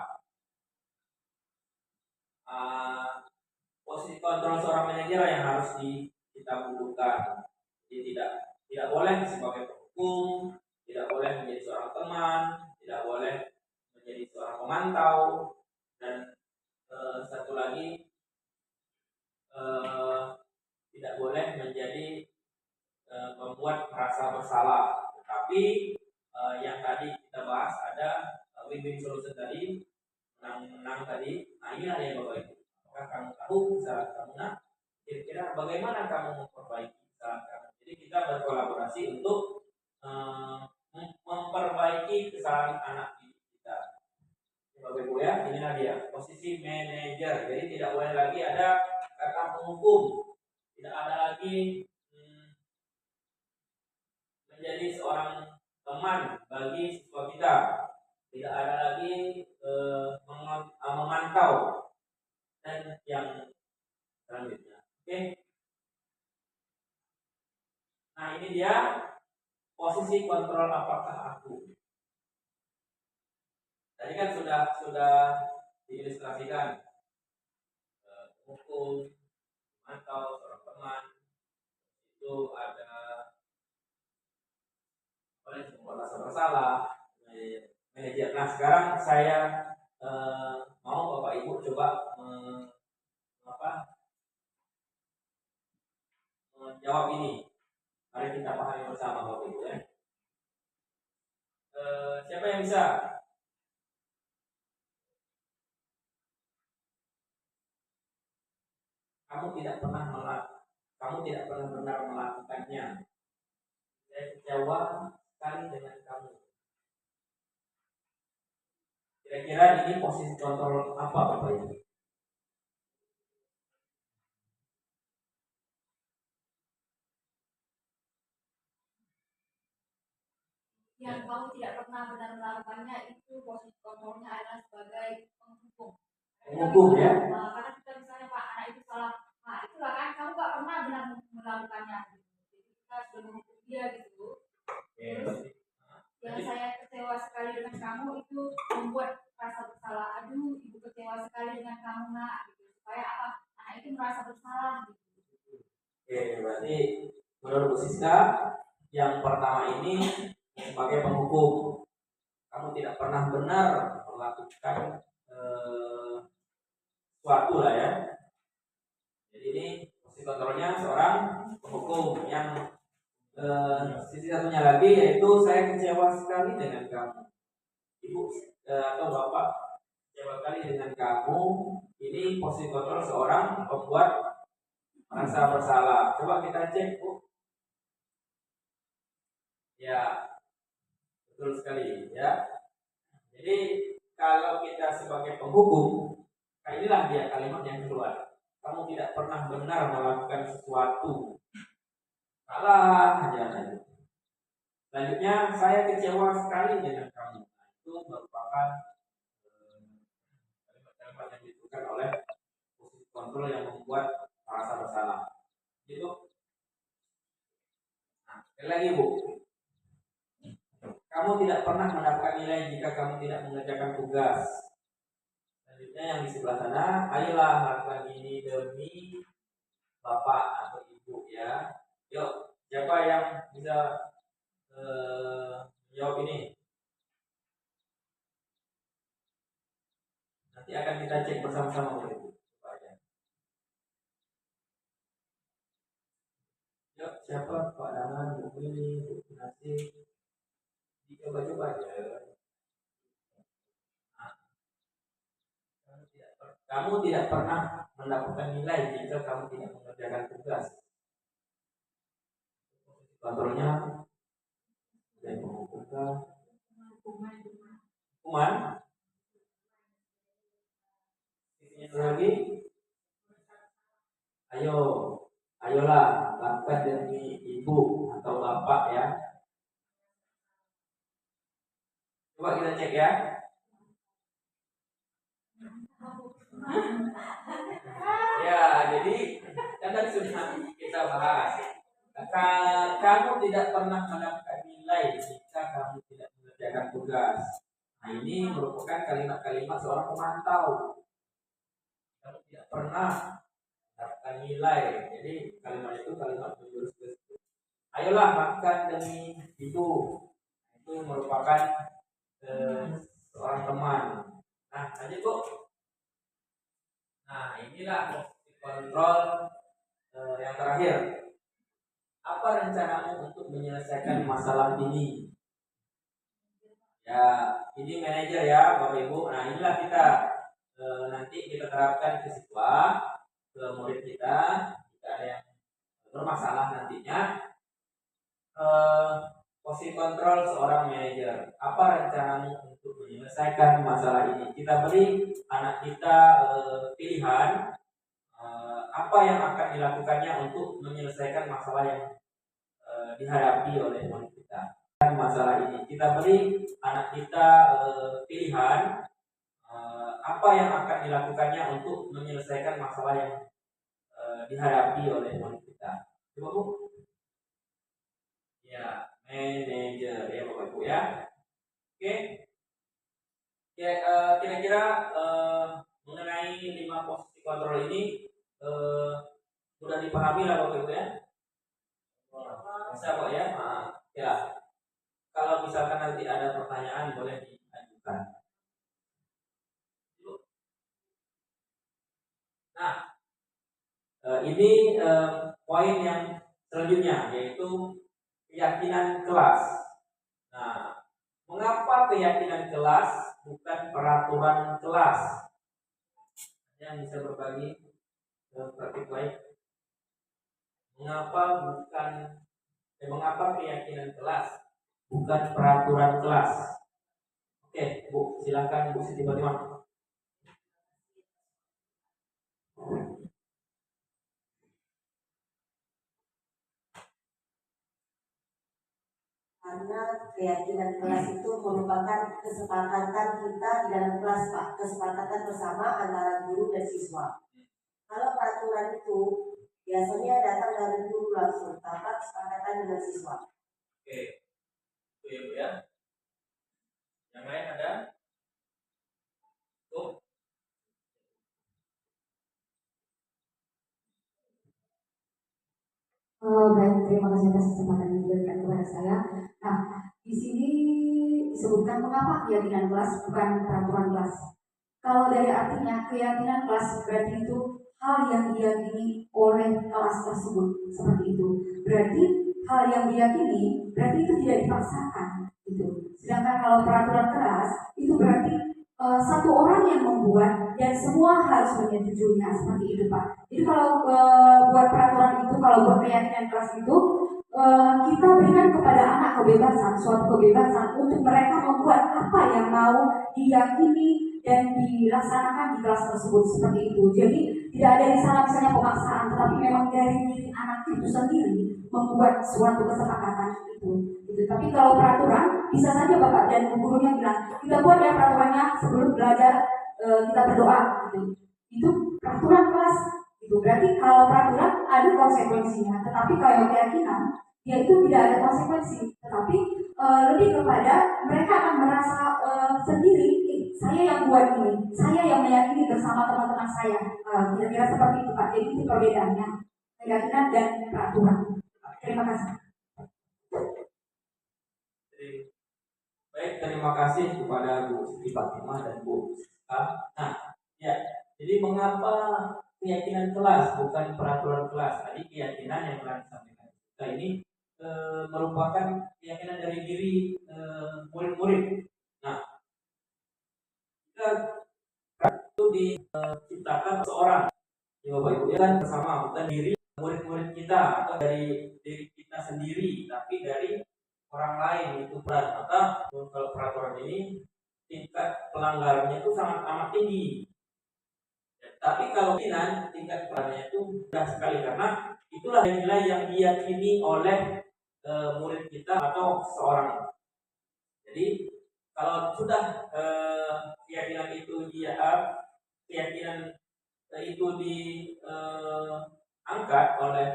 posisi kontrol seorang manajer yang harus kita butuhkan. Jadi tidak boleh sebagai penghukum, tidak boleh menjadi seorang teman, tidak boleh menjadi seorang pemantau, dan satu lagi tidak boleh menjadi membuat merasa bersalah. Tetapi yang tadi kita bahas ada win-win solution tadi, menang-menang tadi. Nah, inilah yang Bapak Ibu. Apakah kamu tahu kesalahan kamu nak? Kira-kira bagaimana kamu memperbaiki kesalahan kamu? Jadi kita berkolaborasi untuk memperbaiki kesalahan anak kita. Bapak Ibu ya, inilah dia posisi manajer. Jadi tidak boleh lagi ada kata penghukum, tidak ada lagi menjadi seorang teman bagi siswa kita, tidak ada lagi memantau dan yang selanjutnya. Oke. Nah, ini dia posisi kontrol apakah aku. Tadi kan sudah diilustrasikan hukum, atau seorang teman itu ada oleh sebuah rasa bersalah manajer. Nah, sekarang saya mau Bapak Ibu coba menjawab ini. Mari kita pahami bersama Bapak Ibu ya. Siapa yang bisa? Kamu tidak pernah benar melakukannya. Saya kecewa sekali dengan kamu. Kira-kira ini posisi kontrol apa Bapak Ibu? Yang kamu tidak pernah benar melakukannya itu posisi kontrolnya adalah sebagai penghukum. Penghukum ya? Karena kita misalnya Pak anak itu salah, nah itulah kan kamu gak pernah benar melakukannya. Jadi kita sudah menghukum dia gitu. Terus yang saya kecewa sekali dengan kamu itu membuat rasa bersalah. Aduh, ibu kecewa sekali dengan kamu nak. Gitu. Supaya apa? Anak itu merasa bersalah. Gitu. Oke, berarti menurut Bu Siska yang pertama ini sebagai penghukum, kamu tidak pernah benar melakukan sesuatu lah ya. ini posisi kontrolnya seorang penghukum. Yang sisi satunya lagi yaitu saya kecewa sekali dengan kamu, ibu atau bapak kecewa sekali dengan kamu. Ini posisi kontrol seorang pembuat merasa bersalah. Coba kita cek, Bu. Ya, betul sekali ya. Jadi kalau kita sebagai penghukum, nah inilah dia kalimat yang keluar. Kamu tidak pernah benar melakukan sesuatu, salah aja. Selanjutnya, saya kecewa sekali dengan kamu. Itu merupakan kalimat-kalimat yang dituliskan oleh posisi kontrol yang membuat merasa bersalah. Gitu. Nah, sekali lagi, Bu. Kamu tidak pernah mendapatkan nilai jika kamu tidak mengerjakan tugas. Selanjutnya yang di sebelah sana, ayolah lakukan ini demi bapak atau ibu ya. Yuk, siapa yang bisa jawab ini? Nanti akan kita cek bersama-sama, Bu. Yuk, siapa? Pak Dangan, Bu Mili, Bu Nasi. Dicoba-coba aja. Kamu tidak pernah mendapatkan nilai jika kamu tidak mengerjakan tugas. Kontrolnya dari penghukum hukuman. Isinya lagi, ayolah lakukan demi ibu atau bapak ya. Coba kita cek ya. Ya, jadi kan tadi sudah kita bahas. Kamu tidak pernah mendapatkan nilai jika kamu tidak mengerjakan tugas. Nah, ini merupakan kalimat-kalimat seorang pemantau. Kamu tidak pernah mendapatkan nilai. Jadi kalimat itu kalimat menjurus ke situ. Ayolah lakukan demi itu. Itu merupakan seorang teman. Nah, lanjut, Bu. Nah, inilah posisi kontrol yang terakhir. Apa rencanamu untuk menyelesaikan masalah ini? Ya, ini manajer ya, Bapak Ibu. Nah, inilah kita nanti kita terapkan ke siswa, ke murid kita. Jika ada yang bermasalah nantinya, posisi kontrol seorang manajer. Apa rencanamu untuk menyelesaikan masalah ini? Kita beri anak kita pilihan apa yang akan dilakukannya untuk menyelesaikan masalah yang dihadapi oleh murid kita. Masalah ini kita beri anak kita pilihan apa yang akan dilakukannya untuk menyelesaikan masalah yang dihadapi oleh murid kita. Coba, Bu. Ya, manajer ya Bapak Ibu ya. Oke. Ya, kira-kira mengenai 5 posisi kontrol ini sudah dipahami lah Bapak Ibu ya. Bisa Pak ya. Ya. Kalau misalkan nanti ada pertanyaan boleh diajukan. Nah, ini poin yang selanjutnya yaitu keyakinan kelas. Nah, mengapa keyakinan kelas bukan peraturan kelas? Yang bisa berbagi praktik baik. Mengapa keyakinan kelas bukan peraturan kelas? Oke, Bu, silakan Bu Siti Fatimah. Karena keyakinan kelas itu merupakan kesepakatan kita di dalam kelas, Pak. Kesepakatan bersama antara guru dan siswa. Kalau peraturan itu biasanya datang dari guru langsung tanpa kesepakatan dengan siswa. Oke, itu ya Bu ya. Yang lain ada? Tuh. Baik, terima kasih atas kesempatan yang diberikan kepada saya. Nah, di sini disebutkan mengapa keyakinan kelas bukan peraturan kelas. Kalau dari artinya keyakinan kelas berarti itu hal yang diyakini oleh kelas tersebut seperti itu. Berarti hal yang diyakini berarti itu tidak dipaksakan gitu. Sedangkan kalau peraturan kelas itu berarti satu orang yang membuat dan semua harus menyetujuinya seperti itu Pak. Jadi kalau buat peraturan itu, kalau buat keyakinan kelas itu kita berikan kepada anak kebebasan, suatu kebebasan untuk mereka membuat apa yang mau diyakini dan dilaksanakan di kelas tersebut seperti itu. Jadi tidak ada di sana misalnya pemaksaan, tetapi memang dari diri anak itu sendiri membuat suatu kesepakatan itu. Gitu. Tapi kalau peraturan bisa saja Bapak dan gurunya bilang kita buat ya peraturannya sebelum belajar kita berdoa gitu. Itu peraturan kelas. Itu berarti kalau peraturan ada konsekuensinya, tetapi kalau keyakinan ya itu tidak ada konsekuensi, tetapi lebih kepada mereka akan merasa sendiri, saya yang buat ini, saya yang meyakini bersama teman-teman saya, kira-kira seperti itu Pak. Jadi itu perbedaannya keyakinan dan peraturan. Terima kasih. Baik, terima kasih kepada Bu Siti Fatimah dan Bu Siska. Nah, ya, jadi mengapa keyakinan kelas bukan peraturan kelas? Tadi keyakinan yang telah disampaikan kita ini merupakan keyakinan dari diri murid-murid. Nah, kita itu diciptakan seorang, ya Bapak Ibu ya kan bersama, bukan diri murid-murid kita atau dari diri kita sendiri, tapi dari orang lain itu berat. Maka kalau peraturan ini tingkat pelanggarannya itu sangat amat tinggi. Tapi kalau tingkat pelanggarannya itu mudah sekali karena itulah nilai yang diyakini oleh murid kita atau seorang. Jadi kalau sudah keyakinan itu diangkat oleh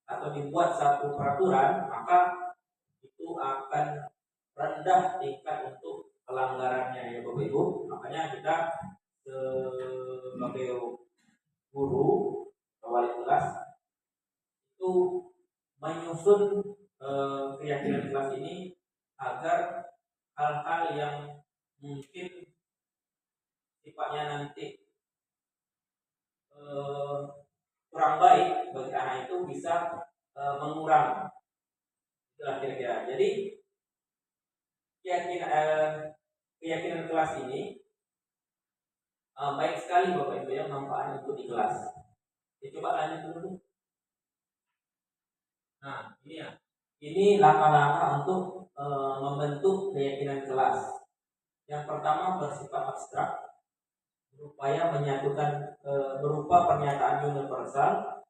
atau dibuat satu peraturan, maka itu akan rendah tingkat untuk pelanggarannya ya Bapak Ibu. Makanya kita sebagai guru wali kelas itu menyusun keyakinan kelas ini agar hal-hal yang mungkin sifatnya nanti kurang baik bagi anak itu bisa mengurang. Itulah kira-kira. Jadi keyakinan kelas ini baik sekali Bapak Ibu ya, manfaatnya untuk di kelas. Coba lanjut dulu. Nah, ini ya. Ini langkah-langkah untuk membentuk keyakinan kelas. Yang pertama bersifat abstrak, berupaya menyatukan berupa pernyataan universal.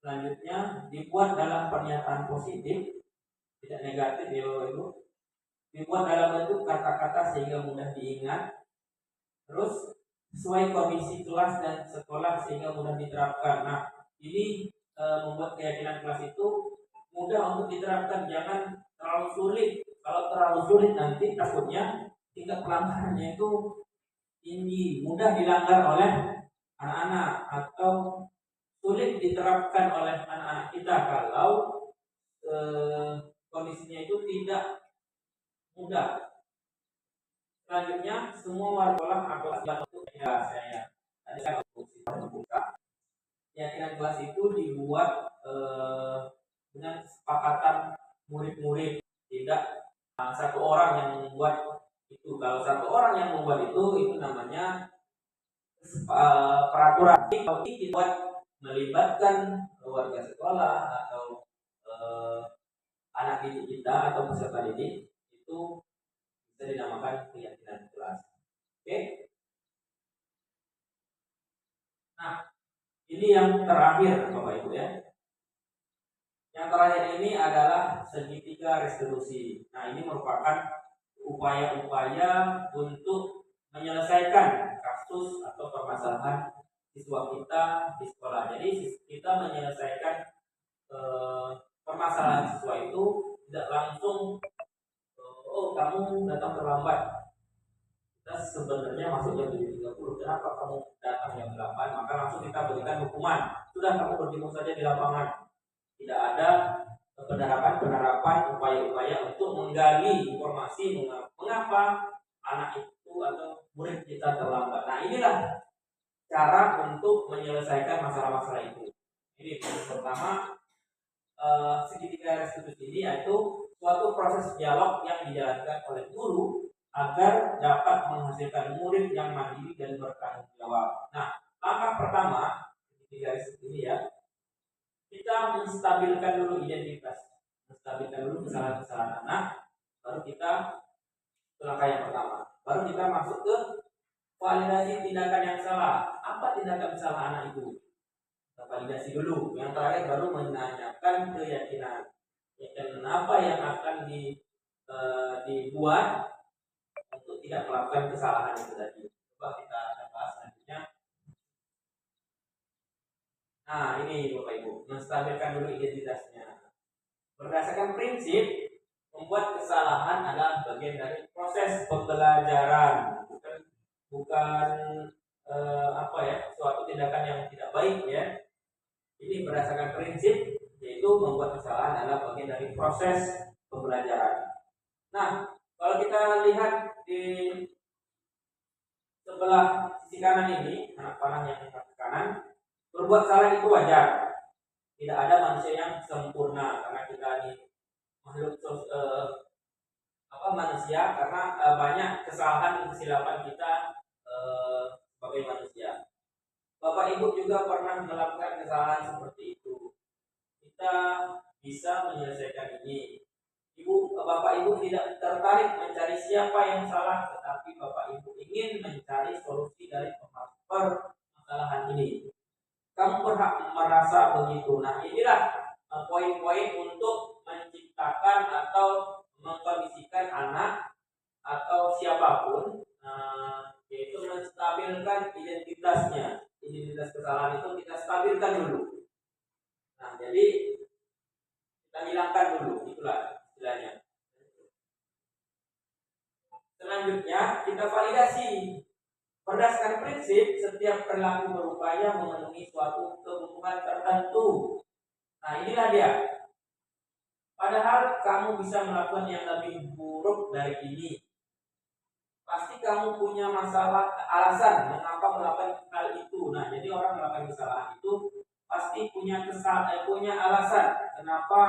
Selanjutnya dibuat dalam pernyataan positif, tidak negatif ya Bapak Ibu. Dibuat dalam bentuk kata-kata sehingga mudah diingat. Terus sesuai kondisi kelas dan sekolah sehingga mudah diterapkan. Nah, ini membuat keyakinan kelas itu mudah untuk diterapkan, jangan terlalu sulit. Kalau terlalu sulit nanti takutnya tingkat pelanggarannya itu tinggi, mudah dilanggar oleh anak-anak atau sulit diterapkan oleh anak-anak kita kalau kondisinya itu tidak mudah. Selanjutnya semua warga atau untuk saya tadi saya membuka keyakinan kelas itu dibuat dengan kesepakatan murid-murid, tidak satu orang yang membuat itu. Kalau satu orang yang membuat itu namanya peraturan. Kalau ini dibuat melibatkan warga sekolah atau anak didik kita atau peserta didik, itu bisa dinamakan keyakinan kelas. Oke? Nah, ini yang terakhir Bapak Ibu ya. Yang terakhir ini adalah segitiga restitusi. Nah, ini merupakan upaya-upaya untuk menyelesaikan kasus atau permasalahan siswa kita di sekolah. Jadi kita menyelesaikan permasalahan siswa itu tidak langsung kamu datang terlambat. Kita sebenarnya masuk jam 7.30, kenapa kamu datang jam 8? Maka langsung kita berikan hukuman. Sudah, kamu berdiri saja di lapangan. Tidak ada penerapan upaya-upaya untuk menggali informasi mengapa anak itu atau murid kita terlambat. Nah, inilah cara untuk menyelesaikan masalah-masalah itu. Ini yang pertama, segitiga restitusi ini yaitu suatu proses dialog yang dijalankan oleh guru agar dapat menghasilkan murid yang mandiri dan bertanggung jawab. Nah, langkah pertama segitiga restitusi ini ya, kita menstabilkan dulu identitas, menstabilkan dulu kesalahan-kesalahan anak, baru kita itu langkah yang pertama. Baru kita masuk ke validasi tindakan yang salah. Apa tindakan salah anak itu? Kita validasi dulu. Yang terakhir baru menanyakan keyakinan. Keyakinan apa yang akan dibuat untuk tidak melakukan kesalahan itu tadi. Coba kita akan bahas selanjutnya. Nah, ini Bapak Ibu, menstabilkan dulu identitasnya. Berdasarkan prinsip, membuat kesalahan adalah bagian dari proses pembelajaran, bukan suatu tindakan yang tidak baik ya. Ini berdasarkan prinsip, yaitu membuat kesalahan adalah bagian dari proses pembelajaran. Nah, kalau kita lihat di sebelah sisi kanan ini, anak panah yang kaki kanan, berbuat salah itu wajar. Tidak ada manusia yang sempurna karena kita ini makhluk manusia, karena banyak kesalahan dan kesilapan kita sebagai manusia. Bapak Ibu juga pernah melakukan kesalahan seperti itu. Kita bisa menyelesaikan ini. Bapak Ibu tidak tertarik mencari siapa yang salah, tetapi Bapak Ibu ingin mencari solusi dari permasalahan ini. Kamu berhak merasa begitu. Nah, inilah poin-poin untuk menciptakan atau mengkondisikan anak atau siapapun, yaitu menstabilkan identitasnya. Identitas kesalahan itu kita stabilkan dulu. Nah, jadi kita hilangkan dulu, itulah istilahnya. Selanjutnya kita validasi. Berdasarkan prinsip, setiap perilaku berupaya memenuhi suatu kebutuhan tertentu. Nah, inilah dia. Padahal kamu bisa melakukan yang lebih buruk dari ini. Pasti kamu punya masalah alasan mengapa melakukan hal itu. Nah, jadi orang melakukan kesalahan itu pasti punya alasan kenapa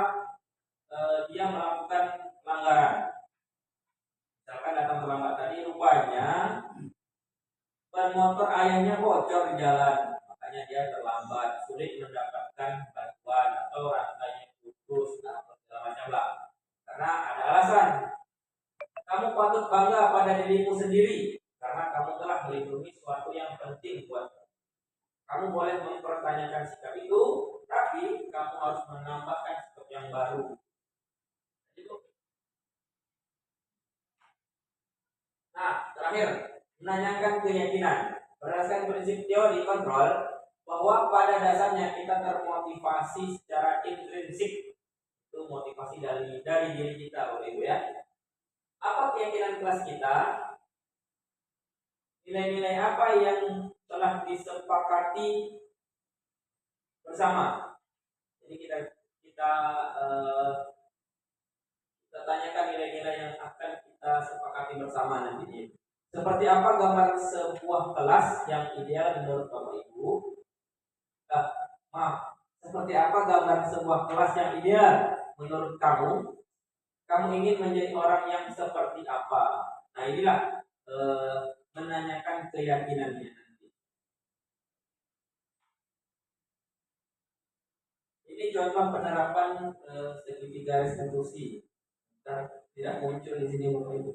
dia melakukan pelanggaran. Misalkan datang terlambat tadi, rupanya ban motor ayahnya bocor di jalan, makanya dia terlambat, sulit mendapatkan bantuan atau rantainya putus atau segala macam lah. Karena ada alasan. Kamu patut bangga pada dirimu sendiri karena kamu telah melindungi sesuatu yang penting buat kamu. Kamu boleh mempertanyakan sikap itu, tapi kamu harus menambahkan sikap yang baru. Nah, terakhir, menanyakan keyakinan. Berdasarkan prinsip teori kontrol, bahwa pada dasarnya kita termotivasi secara intrinsik. Itu motivasi dari diri kita, Bapak Ibu ya. Apa keyakinan kelas kita? Nilai-nilai apa yang telah disepakati bersama? Jadi kita tanyakan nilai-nilai yang akan kita sepakati bersama nantinya. Seperti apa gambar sebuah kelas yang ideal menurut Bapak Ibu? Seperti apa gambar sebuah kelas yang ideal menurut kamu? Kamu ingin menjadi orang yang seperti apa? Nah, inilah menanyakan keyakinannya nanti. Ini contoh penerapan segitiga restitusi. Tidak muncul di sini Bapak Ibu.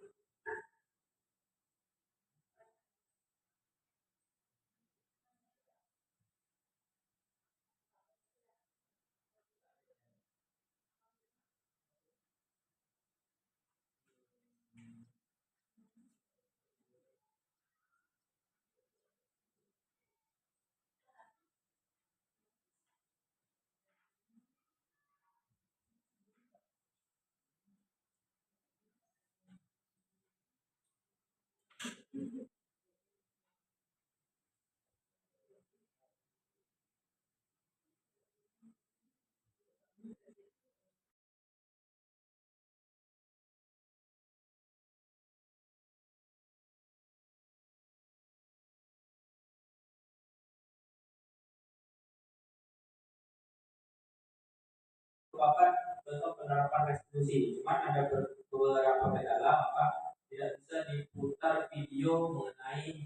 merupakan contoh penerapan restitusi. Cuman ada beberapa kendala, maka tidak bisa diputar video mengenai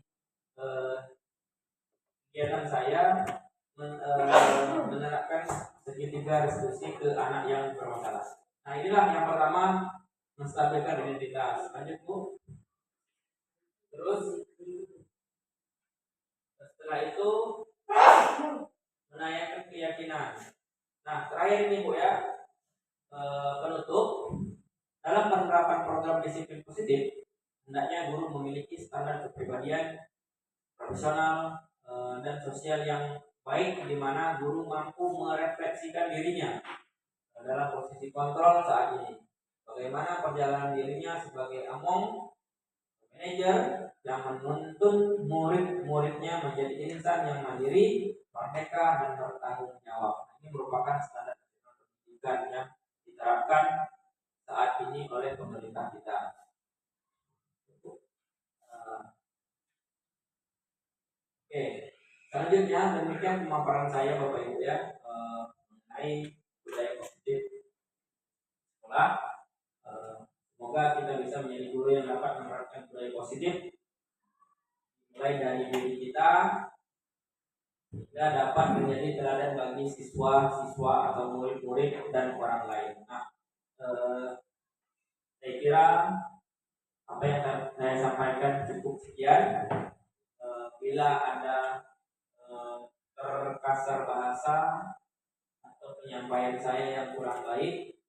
eh, kegiatan saya menerapkan segitiga restitusi ke anak yang bermasalah. Nah, inilah yang pertama, menstabilkan identitas. Lanjut, Bu. Terus setelah itu menanyakan keyakinan. Nah, terakhir ini, Bu, ya, penutup. Dalam penerapan program disiplin positif, hendaknya guru memiliki standar kepribadian profesional dan sosial yang baik, di mana guru mampu merefleksikan dirinya dalam posisi kontrol saat ini. Bagaimana perjalanan dirinya sebagai among manajer yang menuntun murid-muridnya menjadi insan yang mandiri, merdeka, dan bertanggung jawab. Ini merupakan standar pendidikan yang diterapkan saat ini oleh pemerintah kita. Oke, selanjutnya demikian pemaparan saya, Bapak Ibu, ya, mengenai budaya positif sekolah. Semoga kita bisa menjadi guru yang dapat menerapkan budaya positif mulai dari diri kita hingga dapat menjadi teladan bagi siswa-siswa atau murid-murid dan orang lain. Nah, saya kira apa yang saya sampaikan cukup sekian. Bila ada terkasar bahasa atau penyampaian saya yang kurang baik,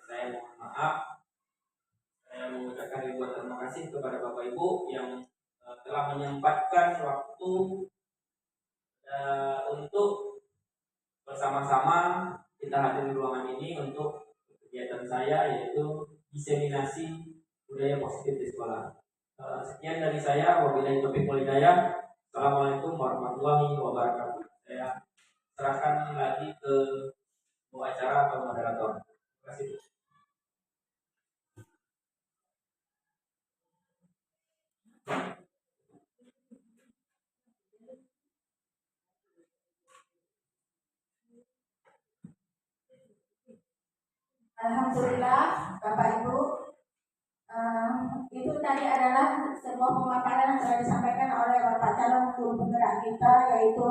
saya mohon maaf. Saya mengucapkan ribuan terima kasih kepada Bapak Ibu yang telah menyempatkan waktu untuk bersama-sama kita hadir di ruangan ini untuk kegiatan saya, yaitu diseminasi budaya positif di sekolah. Sekian dari saya. Wabillahi taufiq wal hidayah. Assalamualaikum warahmatullahi wabarakatuh. Saya serahkan lagi ke acara atau moderator. Terima kasih. Alhamdulillah, Bapak Ibu, itu tadi adalah sebuah pemaparan yang telah disampaikan oleh Bapak calon guru penggerak kita, yaitu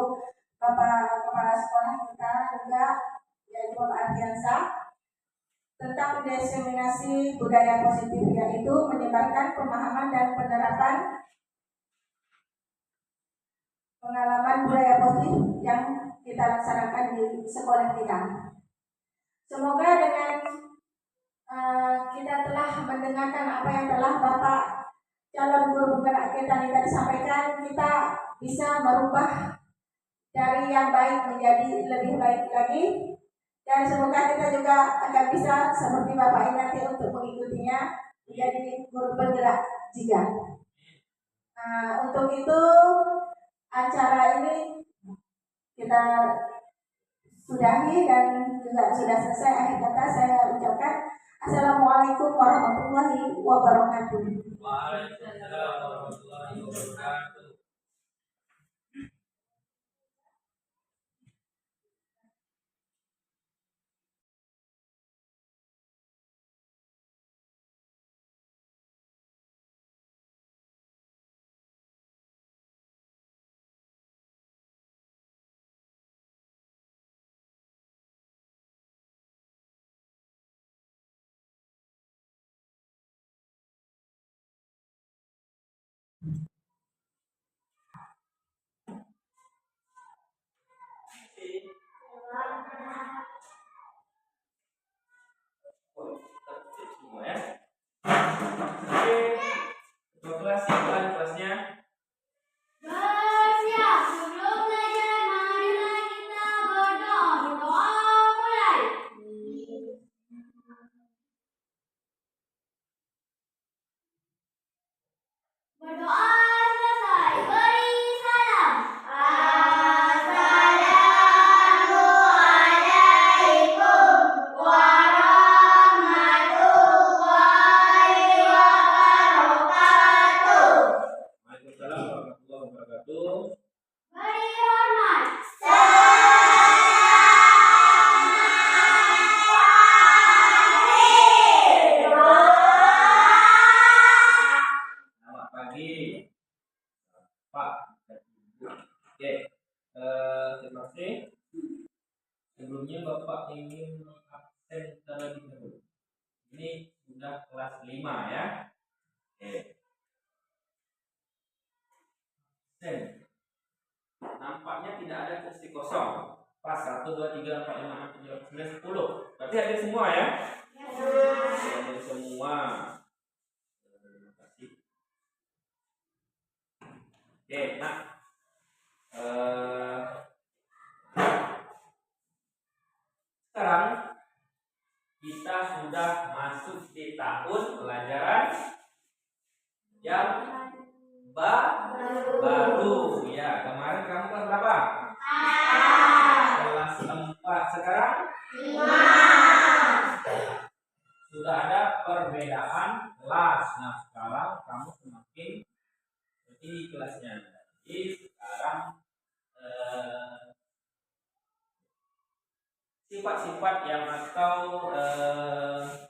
Bapak Kepala Sekolah kita juga, yaitu Bapak Ardiansah, tentang diseminasi budaya positif, yaitu menyebarkan pemahaman dan penerapan pengalaman budaya positif yang kita laksanakan di sekolah kita. Semoga dengan kita telah mendengarkan apa yang telah Bapak calon guru penggerak kita tadi sampaikan, kita bisa merubah dari yang baik menjadi lebih baik lagi, dan semoga kita juga akan bisa seperti Bapak ini nanti untuk mengikutinya menjadi guru penggerak juga. Untuk itu acara ini kita sudahi dan juga sudah selesai. Akhir kata saya ucapkan Assalamualaikum warahmatullahi wabarakatuh. Waalaikumsalam warahmatullahi wabarakatuh. sebelumnya Bapak ingin mengabsen terlebih dahulu. Ini sudah kelas 5 ya. Oke. Absen. Nampaknya tidak ada kursi kosong. Pas 1, 2, 3, 4, 5, 6, 7, 8, 9, 10. Berarti hadir semua ya? Hadir semua. Terima kasih. Oke, nah sekarang kita sudah masuk di tahun pelajaran yang baru. Ya, kemarin kamu kelas berapa? Kelas 4. Sekarang 5. Sudah ada perbedaan kelas. Nah, sekarang kamu semakin tinggi kelasnya. Jadi sekarang sifat-sifat yang atau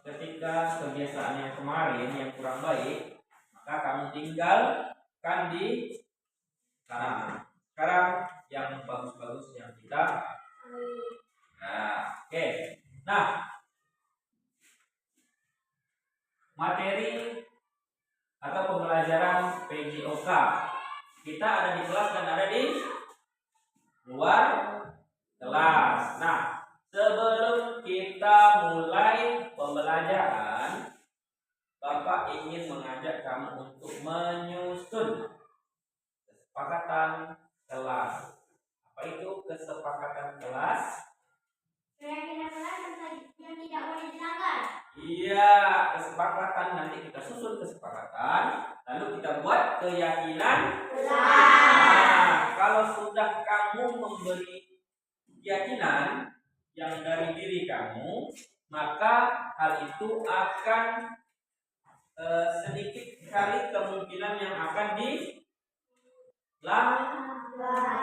ketika kebiasaan yang kemarin yang kurang baik, maka kamu tinggalkan di sana. Sekarang yang bagus-bagus yang kita. Nah, oke. Nah, materi atau pembelajaran PJOK kita ada di kelas dan ada di luar kelas. Nah, sebelum kita mulai pembelajaran, Bapak ingin mengajak kamu untuk menyusun kesepakatan kelas. Apa itu kesepakatan kelas? Keyakinan kelas yang tidak boleh dilanggar. Iya, kesepakatan nanti kita susun kesepakatan, lalu kita buat keyakinan kelas. Nah, kalau sudah kamu memberi keyakinan yang dari diri kamu, maka hal itu akan sedikit kali kemungkinan yang akan dilanggar.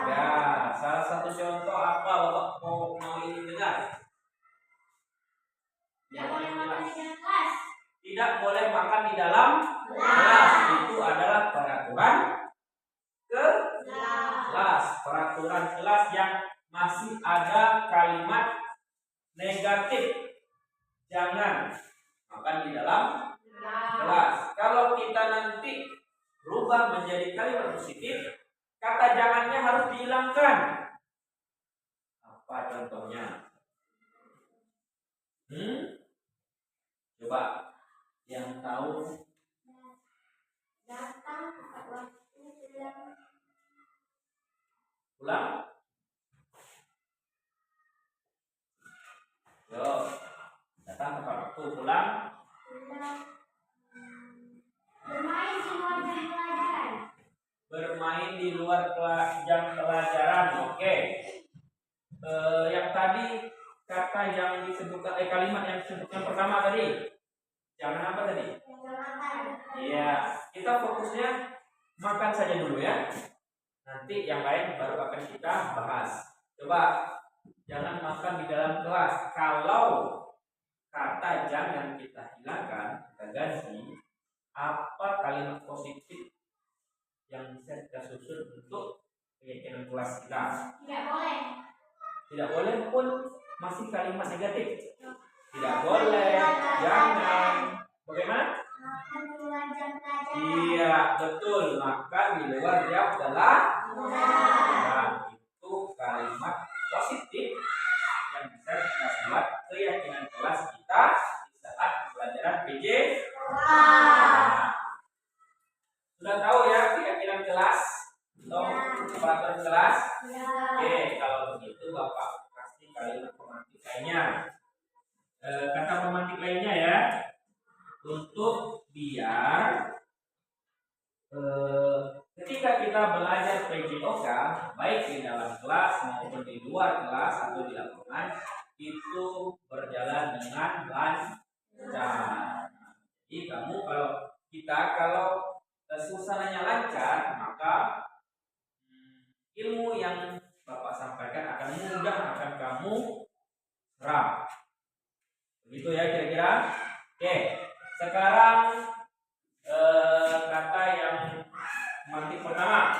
Ya, salah satu contoh apa Bapak mau ini dengar? Tidak boleh makan di dalam kelas. Tidak boleh makan di dalam kelas. Itu adalah peraturan kelas. Peraturan kelas yang masih ada kalimat negatif. Jangan makan di dalam kelas. Kalau kita nanti berubah menjadi kalimat positif, kata jangannya harus dihilangkan. Apa contohnya? Coba yang tahu. Datang tepat waktu Ulang. Yo, datang tepat waktu, pulang. bermain di luar jam pelajaran. Bermain di luar jam pelajaran. Oke. Yang tadi kata yang disebutkan kalimat yang disebutkan pertama tadi. Jangan apa tadi? Iya, kita fokusnya makan saja dulu ya. Nanti yang lain baru akan kita bahas. Coba jangan makan di dalam kelas. Kalau kata jangan kita hilangkan, kita ganti, apa kalimat positif yang bisa kita susun untuk keyakinan kelas kita? Tidak boleh. Tidak boleh pun masih kalimat negatif. Tidak boleh, jangan. Bagaimana? Makan di luar jam pelajaran. Iya, betul. Makan di luar jam pelajaran. Itu kalimat positif yang bisa kita buat keyakinan kelas kita di saat pelajaran PJ. Nah, sudah tahu ya keyakinan kelas atau peraturan kelas? Oke, kalau begitu Bapak kasih kalimat pemantik lainnya. Kata pemantik lainnya ya, untuk biar ketika kita belajar PJOK baik di dalam kelas maupun di luar kelas atau di lapangan itu berjalan dengan lancar. Jadi kamu kalau suasananya lancar, maka ilmu yang Bapak sampaikan akan mudah akan kamu serap. Begitu ya kira-kira. Oke, sekarang kata yang mantik pertama.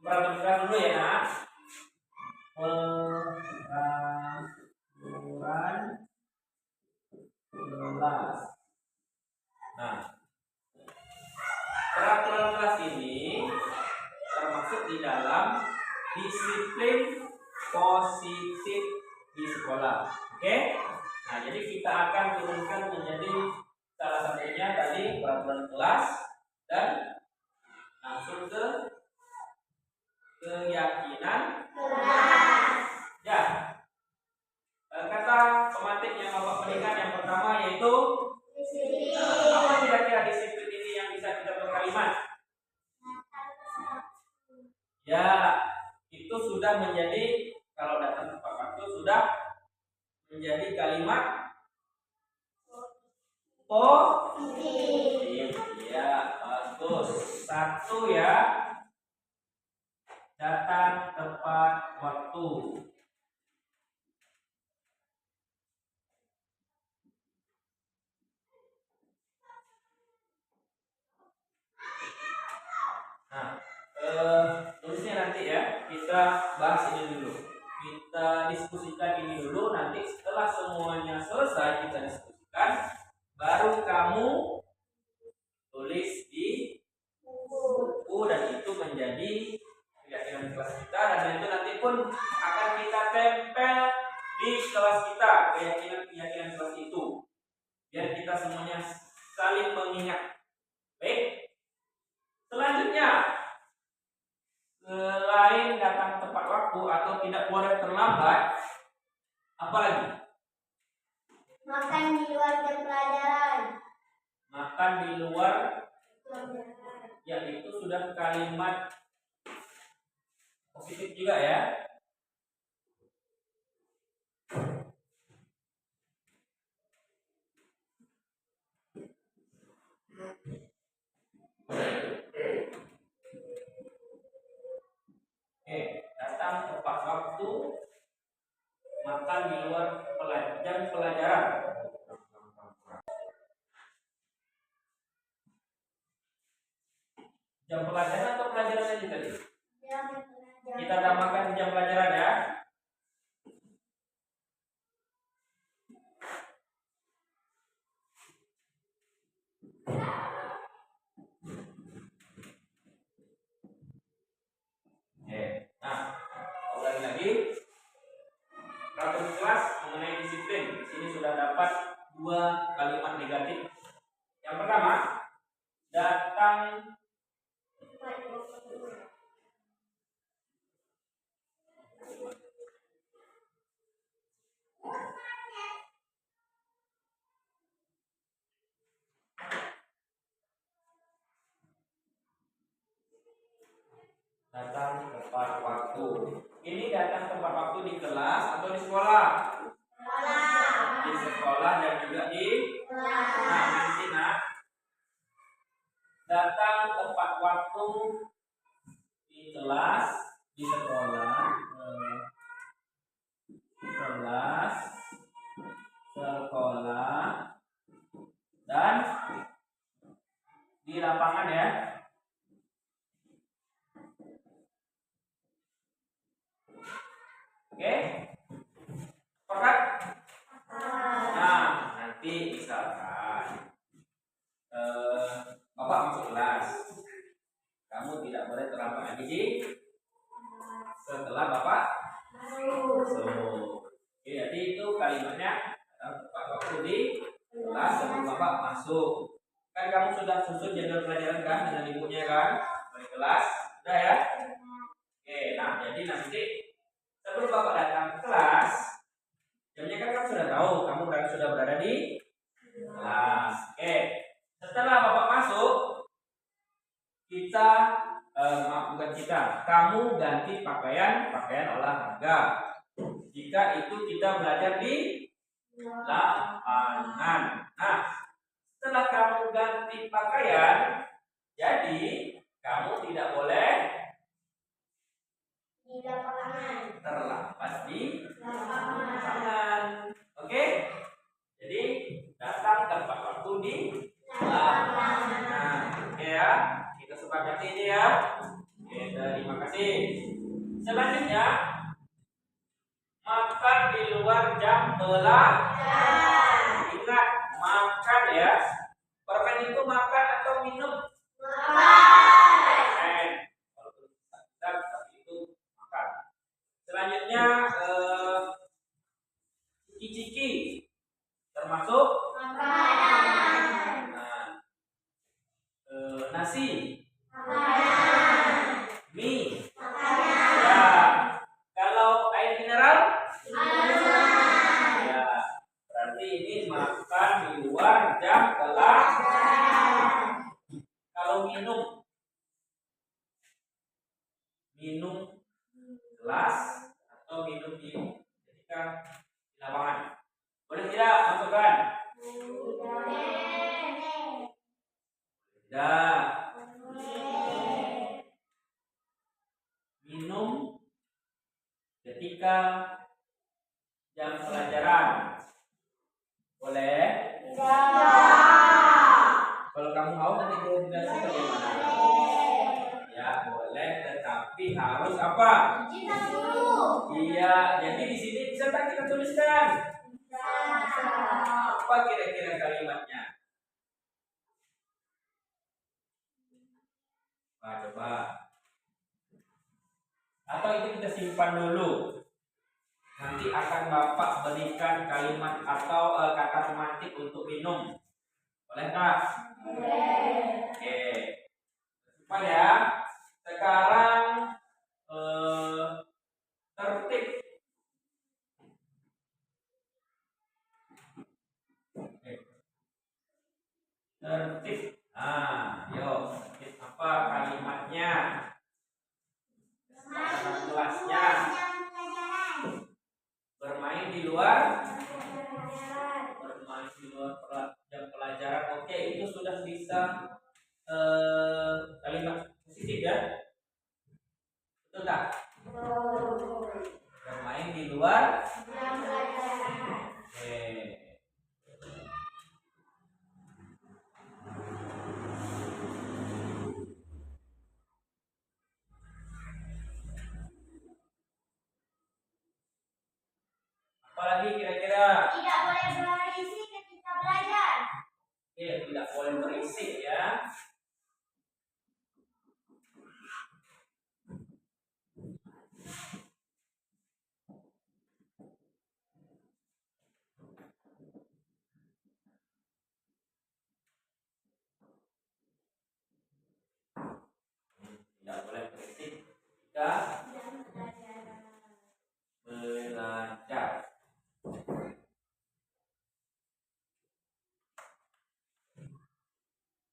peraturan kelas dulu ya nak. Peraturan kelas. Nah, peraturan kelas ini termasuk di dalam disiplin positif di sekolah. Oke? Nah, jadi kita akan turunkan menjadi salah satunya tadi peraturan kelas dan langsung ke keyakinan kelas. Ya. Kata pemantik yang Bapak berikan yang pertama yaitu disiplin. Apa kira-kira disiplin ini yang bisa kita berkalimat? Ya, itu sudah menjadi kalau datang tepat waktu sudah menjadi kalimat positif. Ya, bagus. Satu ya, datang tepat waktu. Nah, tulisnya nanti ya, kita bahas ini dulu. Kita diskusikan ini dulu, nanti setelah semuanya selesai kita diskusikan, baru kamu tulis di buku dan itu menjadi keyakinan kelas kita dan itu nanti pun akan kita tempel di kelas kita, keyakinan kelas itu. Biar kita semuanya saling mengingat. Baik. Selanjutnya, selain datang tepat waktu atau tidak boleh terlambat, apa lagi? Makan di luar jam pelajaran. Makan di luar, ya itu sudah kalimat positif juga ya. Datang tepat waktu, makan di luar jam pelajaran. Jam pelajaran atau pelajaran aja tadi? Kita tambahkan jam pelajaran ya. Nah, ulangi lagi. Peraturan kelas mengenai disiplin. Di sini sudah dapat 2 kalimat negatif. Yang pertama, datang tepat waktu. Ini datang tepat waktu di kelas atau di sekolah? Di sekolah dan juga di kelas. Nah, di sini datang tepat waktu di kelas, di sekolah, dan di lapangan ya. Oke? Sepakat? Nah, nanti misalkan Bapak masuk kelas, kamu tidak boleh terlambat lagi di setelah Bapak masuk. Oke, jadi itu kalimatnya tepat waktu di kelas sebelum Bapak masuk. Kan kamu sudah susun jadwal pelajaran kan dengan ibunya kan dari kelas, sudah ya? Oke, nah jadi nanti sebelum Bapak datang ke kelas, jamnya kan kamu sudah tahu, kamu sudah berada di kelas. Oke, setelah Bapak masuk, kamu ganti pakaian olahraga. Jika itu kita belajar di lapangan. Nah, setelah kamu ganti pakaian, jadi kamu tidak boleh di lapangan. Terlambat di lapangan. Oke? Jadi datang tepat waktu di lapangan. Oke ya? Kita sepakati ini ya. Oke, terima kasih. izin. Selanjutnya, makan di luar jam belajar. Ingat, makan ya. Permen itu makan atau minum? Permen. Walaupun tidak, tapi itu makan. Selanjutnya, ciki-ciki termasuk nah, nasi, mie. Ya. Kalau air mineral? Ya. Berarti ini makan di luar jam belajar. Kalau minum gelas atau minum di ketika di lapangan. Boleh tidak masukkan? Tidak. Minum ketika jam pelajaran. Boleh? Kalau kamu mau nanti dehidrasi bagaimana? Ya boleh, tetapi harus apa? Iya, jadi di sini bisa tak kita tuliskan? Apa kira-kira kalimatnya? Coba. Atau itu kita simpan dulu. Nanti akan Bapak berikan kalimat atau kata pemantik untuk minum. Boleh tak? Boleh. Oke. Cepat ya. Sekarang tertib. Tertib. Nah, yuk. Apa kalimatnya? Kelasnya. Bermain di luar. Bermain di luar jam pelajaran. Oke, itu sudah bisa kalimat positif ya. Betul tak? Bermain di luar. Oke. Apalagi kira-kira? Tidak boleh berisik ketika belajar. Oke, tidak boleh berisik ya. Tidak boleh berisik ketika belajar.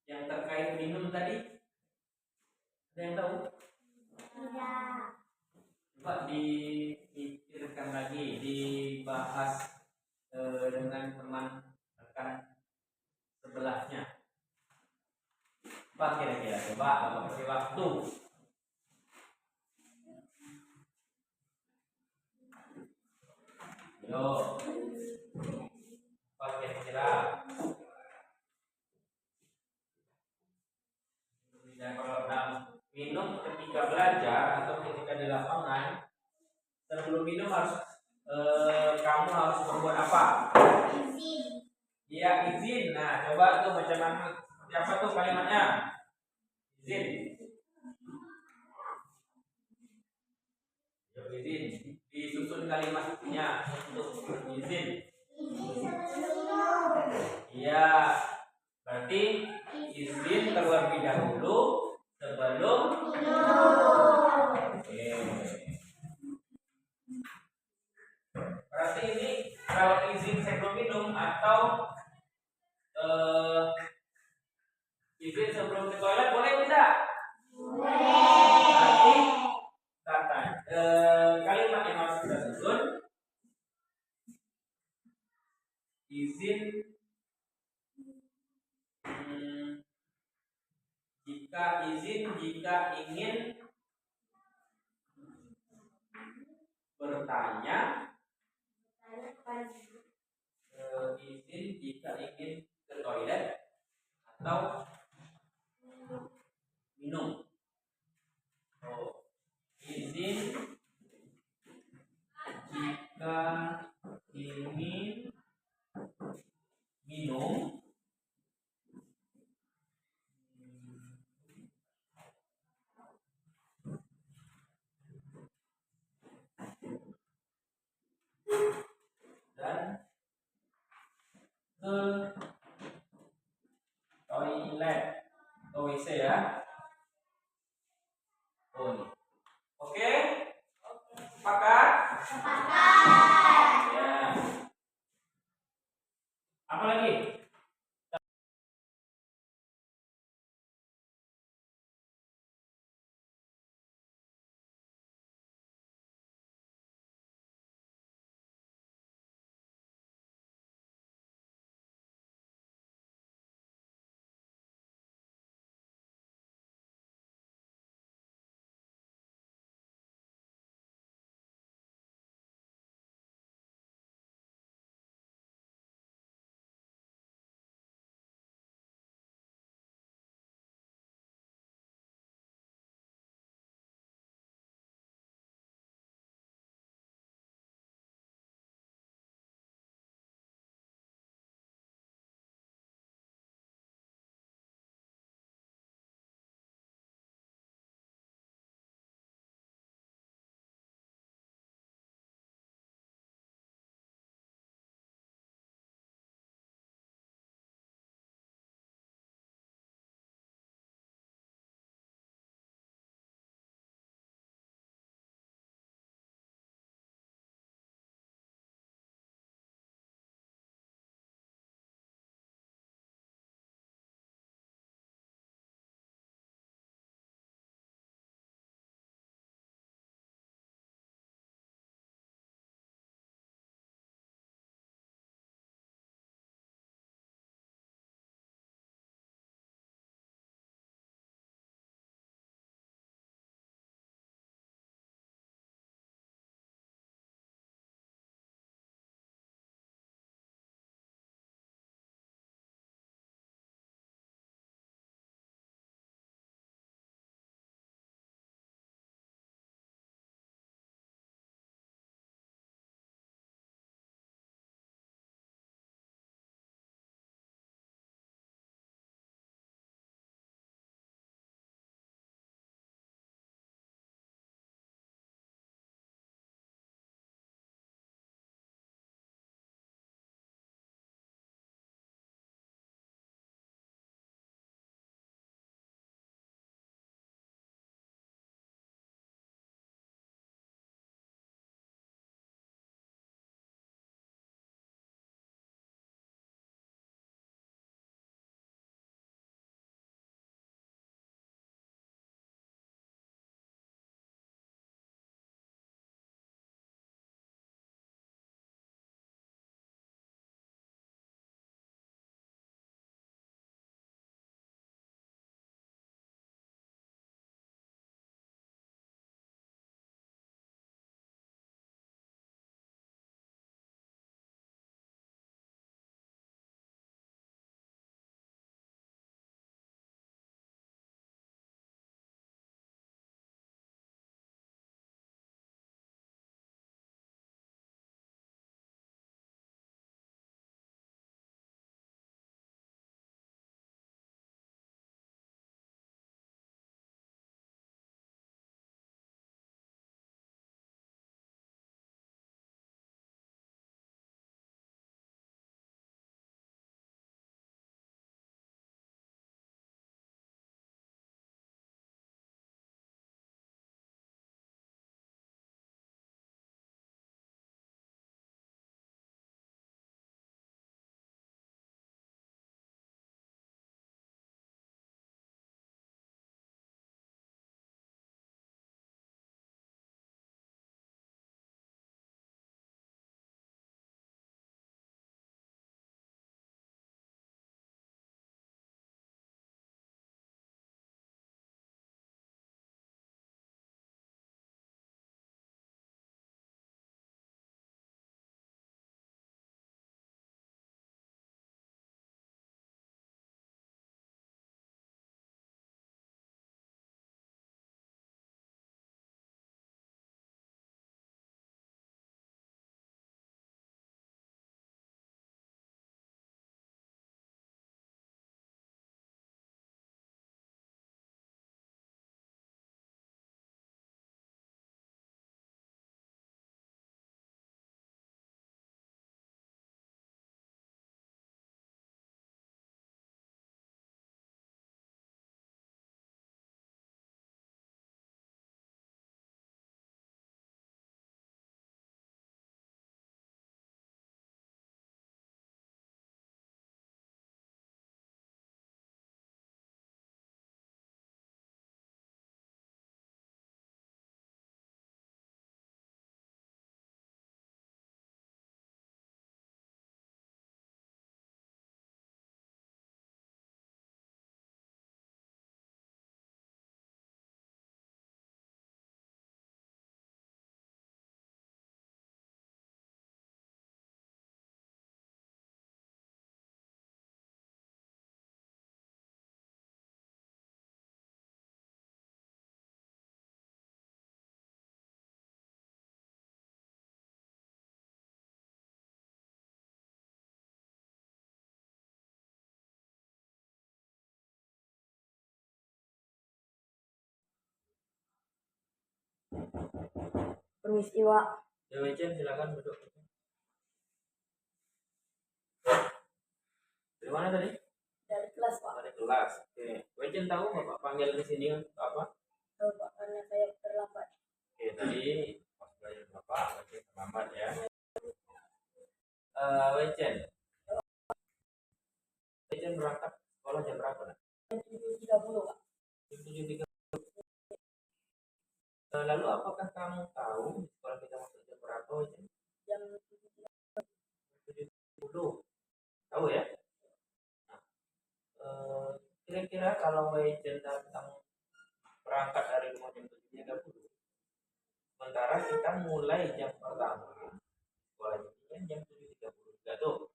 Yang terkait minum tadi, ada yang tahu? Coba dipikirkan lagi, dibahas dengan teman rekan sebelahnya. Apa kira-kira? Coba Bapak kasih waktu. Yo, apa kira-kira? Dan kalau dalam minum ketika belajar atau ketika di lapangan, sebelum minum harus kamu harus berbuat apa? Izin. Iya, izin. Nah, coba tuh macam mana? Seperti apa tuh kalimatnya? Izin. Ya, izin. Disusun kalimatnya untuk izin. Iya. Berarti izin terlebih dahulu sebelum minum. Oke. Berarti ini kalau izin sebelum minum atau izin sebelum ke toilet boleh tidak? Boleh. Berarti kata kalimat yang harus kita susun izin jika ingin bertanya, izin jika ingin ke toilet atau minum. Oh, Oh, ini. Oke? Sepakat? Ya. Apa lagi? Permisi, Pak. Ya, Wejen silakan duduk. Dari mana tadi? Dari kelas, Pak. Dari kelas. Oke. Wejen tahu Bapak panggil ke sini untuk apa? Tahu, Pak, karena saya terlambat. Oke, tadi pas belajar Bapak, Wejen terlambat ya. Wejen. Wejen berangkat sekolah jam berapa? Nak? Jam 7.30, Pak. Jam 7.30. Lalu apakah kamu tahu di sekolah kita masuk jam berapa, Wejen? Jam 7.30. 7.30. Tahu ya? Nah, kira-kira kalau Wejen datang berangkat dari rumah jam 7.30, sementara kita mulai jam pertama sekolah ini jam 7.30 juga tuh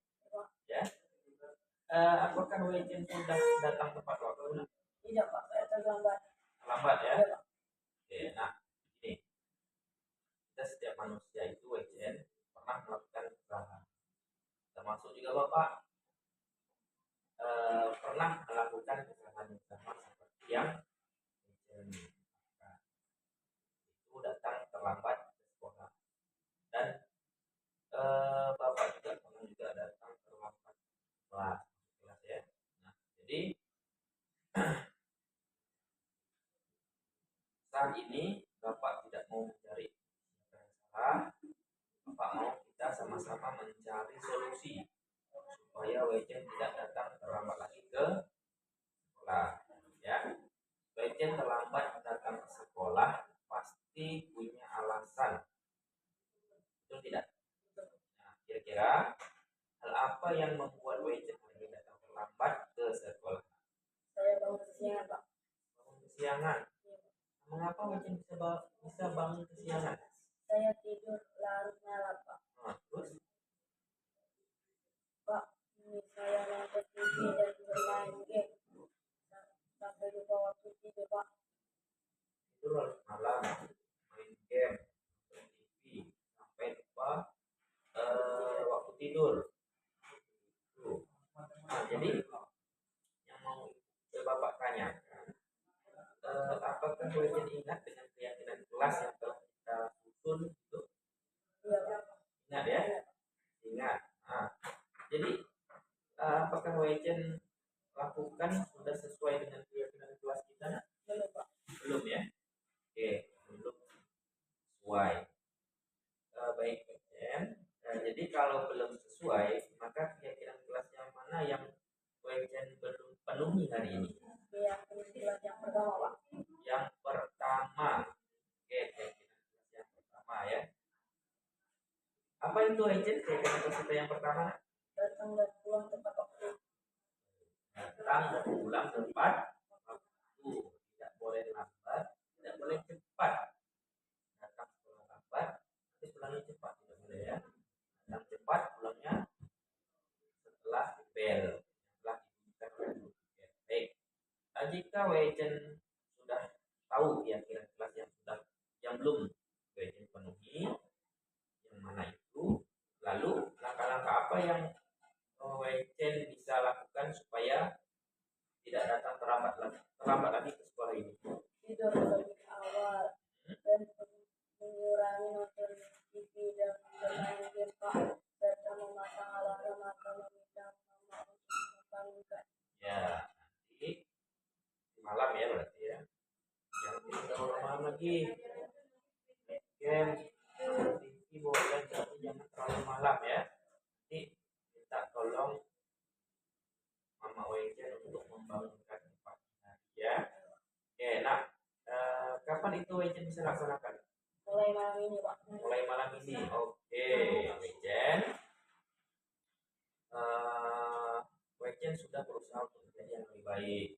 ya. Apakah Wejen sudah datang tepat waktu? Tidak, Pak, saya terlambat. Terlambat ya. Iya, Pak. Oke, nah ini kita setiap manusia itu Wejen pernah melakukan kesalahan, termasuk juga Bapak pernah melakukan kesalahan yang sama seperti yang Wejen lakukan, itu datang terlambat ke sekolah. Dan Bapak juga pernah juga datang terlambat kelas ya. Nah, jadi saat ini Bapak tidak mau mencari siapa yang salah, Bapak mau kita sama-sama mencari solusi supaya Wejen tidak datang terlambat lagi ke sekolah ya. Wejen terlambat datang ke sekolah pasti punya alasan, betul tidak? Nah, kira-kira hal apa yang membuat Wejen hari ini datang terlambat ke sekolah? Saya bangun kesiangan, Pak. Bangun kesiangan. Mengapa Wejen bisa bangun kesiangan? Saya tidur larut malam, Pak. Nah, terus Pak, ini saya nonton TV dan bermain game. Sampai lupa waktu tidur, Pak. tidur larut malam, main game, nonton TV, sampai lupa waktu tidur. Tuh. Nah, jadi yang mau Bapak tanyakan, apakah Wejen ingat dengan keyakinan kelas yang telah kita susun itu? Iya, Pak. Ingat ya? Ingat. Nah, jadi apakah Wejen lakukan sudah sesuai dengan keyakinan kelas kita? Belum, Pak. Belum ya? Oke, belum sesuai. Baik Wejen. Jadi kalau belum sesuai, maka keyakinan kelas yang mana yang Wejen belum penuhi hari ini? Keyakinan kelas yang pertama, Pak. Yang pertama. Oke, keyakinan kelas yang pertama ya. Apa itu Wejen keyakinan kelas kita yang pertama? Datang dan pulang tepat waktu. Datang dan pulang tepat waktu, tidak boleh lambat, tidak boleh cepat. Datang sekolah lambat, nanti pulangnya cepat, tidak boleh ya. Datang cepat, pulangnya setelah bel, setelah dibuka oleh guru. Baik. Jika Wejen sudah tahu keyakinan kelas yang belum Wejen penuhi, yang mana itu, lalu langkah-langkah apa yang Wejen bisa lakukan supaya tidak datang terlambat lagi ke sekolah ini? Tidur lebih awal dan mengurangi nonton TV dan bermain game, Pak. Serta memasang alarm atau meminta mama untuk membangunkan. Ya, nanti malam ya berarti ya. Yang tidak terlalu malam lagi. Game, TV boleh, tapi jangan terlalu malam ya. Nanti minta tolong Mama Wejen untuk membangunkan pagi hari ya. Oke, nah kapan itu Wejen bisa laksanakan? Mulai malam ini, Pak. Mulai malam ini. Oke, Wejen. Wejen sudah berusaha untuk menjadi yang lebih baik.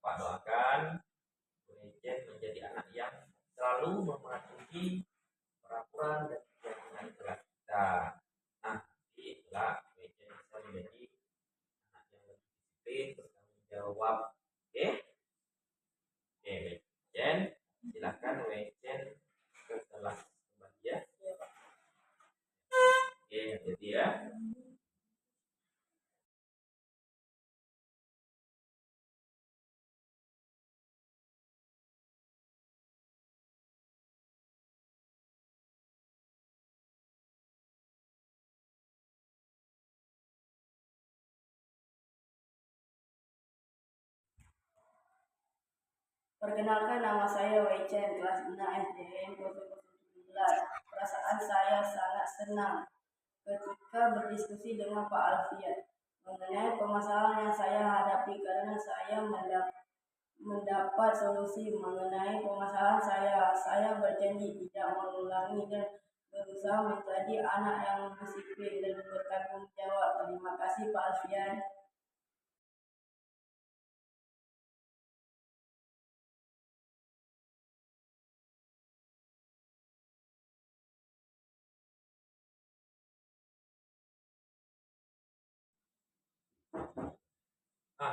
Bapak doakan Wejen menjadi anak yang selalu mematuhi peraturan dan keyakinan kelas kita. Nah, nanti setelah Wejen bisa menjadi anak yang lebih disiplin, bertanggung jawab. Oke? Oke, Wejen. Silakan Wejen ke kelas kembali ya. Oke, jadi ya. Perkenalkan, nama saya Weichen, kelas 6 SDN 0017. Perasaan saya sangat senang ketika berdiskusi dengan Pak Alfian mengenai permasalahan yang saya hadapi karena saya mendapat solusi mengenai permasalahan saya. Saya berjanji tidak mengulangi dan berusaha menjadi anak yang disiplin dan bertanggung jawab. Terima kasih Pak Alfian.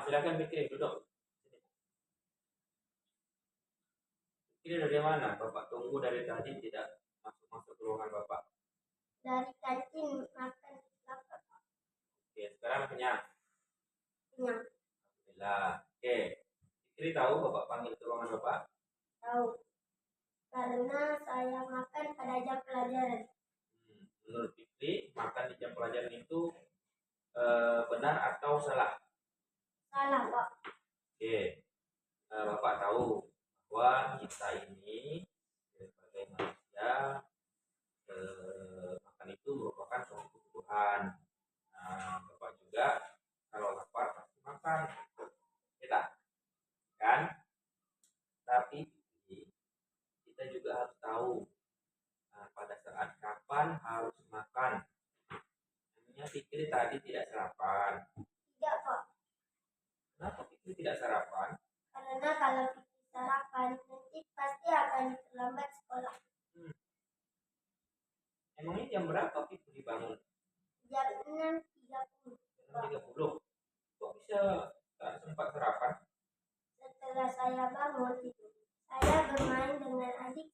Silakan Fikri duduk. Fikri dari mana? Bapak tunggu dari tadi tidak masuk ke ruangan Bapak. Dari kantin makan lapar. Oke, sekarang kenyang. Kenyang. Alhamdulillah. Oke. Fikri tahu Bapak panggil ke ruangan Bapak? Tahu. Karena saya makan pada jam pelajaran. Menurut Fikri, makan di jam pelajaran itu benar atau salah? Salah, Pak. Oke. Bapak tahu bahwa kita ini sebagai manusia makan itu merupakan suatu kebutuhan. Bapak juga kalau lapar pasti makan, kita kan? Tapi kita juga harus tahu pada saat kapan harus makan. Namanya Fikri tadi tidak sarapan. Tidak, Pak. Kenapa Fikri tidak sarapan? Karena kalau kita sarapan, nanti pasti akan terlambat sekolah. Emangnya jam berapa Fikri bangun? Jam 6.30. 6.30. Kok bisa tak sempat sarapan? Setelah saya bangun, saya bermain dengan adik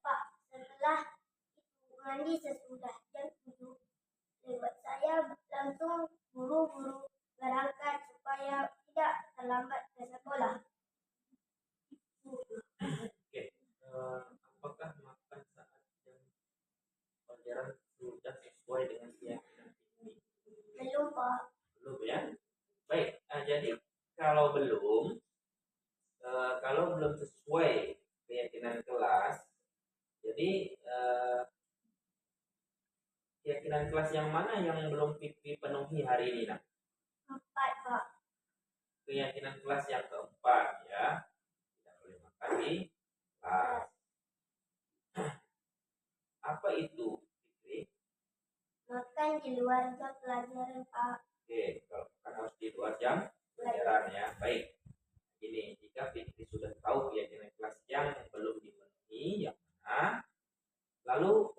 Pak. Setelah itu mandi sesudah jam 7. Saya langsung buru-buru berangkat supaya tidak terlambat ke sekolah. Oke. Apakah makan saat jam pelajaran sudah sesuai dengan keyakinan ini? Belum, Pak. Belum ya? Baik. Jadi kalau belum sesuai keyakinan kelas, jadi keyakinan kelas yang mana yang belum dipenuhi hari ini, nak? 4, Pak. Keyakinan kelas yang keempat ya, tidak boleh makan di kelas. Apa itu, Fikri? Makan di luar jam pelajaran, Pak. Oke, kalau makan harus di luar jam pelajaran ya. Baik. Ini jika Fikri sudah tahu keyakinan kelas yang belum dipenuhi, yang mana, lalu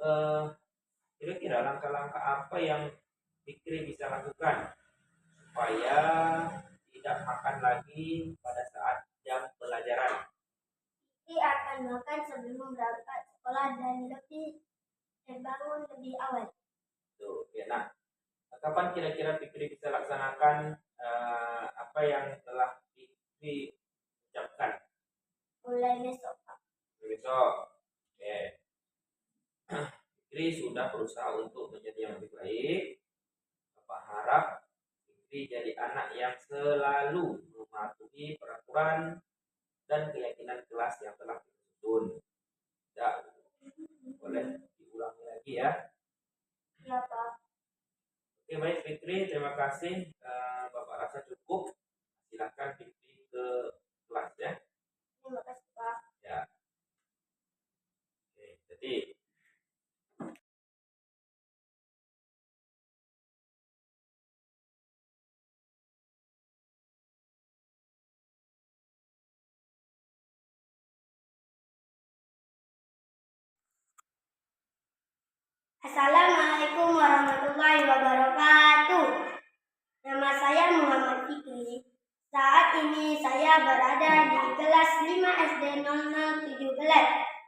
kira-kira langkah-langkah apa yang Fikri bisa lakukan supaya tidak makan lagi pada saat jam pelajaran? Fikri akan makan sebelum berangkat sekolah dan bangun lebih awal. Tuh, ya. Nah, kapan kira-kira Fikri bisa laksanakan apa yang telah Fikri ucapkan? Mulai besok, Pak. Besok. Oke. Fikri sudah berusaha untuk menjadi yang lebih baik. Bapak harap Fikri jadi anak yang selalu mematuhi peraturan dan keyakinan kelas yang telah disusun. Tidak boleh diulangi lagi ya. Iya, Pak. Oke, baik Fikri, terima kasih. Bapak rasa cukup. Silakan Fikri ke kelas ya. Terima kasih, Pak. Ya. Oke, jadi Assalamualaikum warahmatullahi wabarakatuh. Nama saya Muhammad Fikri. Saat ini saya berada di kelas 5 SD 0017.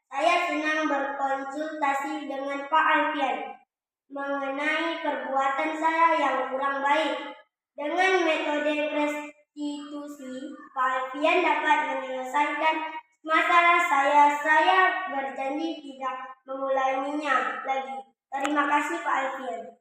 Saya senang berkonsultasi dengan Pak Alfian mengenai perbuatan saya yang kurang baik. Dengan metode restitusi, Pak Alfian dapat menyelesaikan masalah saya. Saya berjanji tidak mengulanginya lagi. Terima kasih Pak Alfian.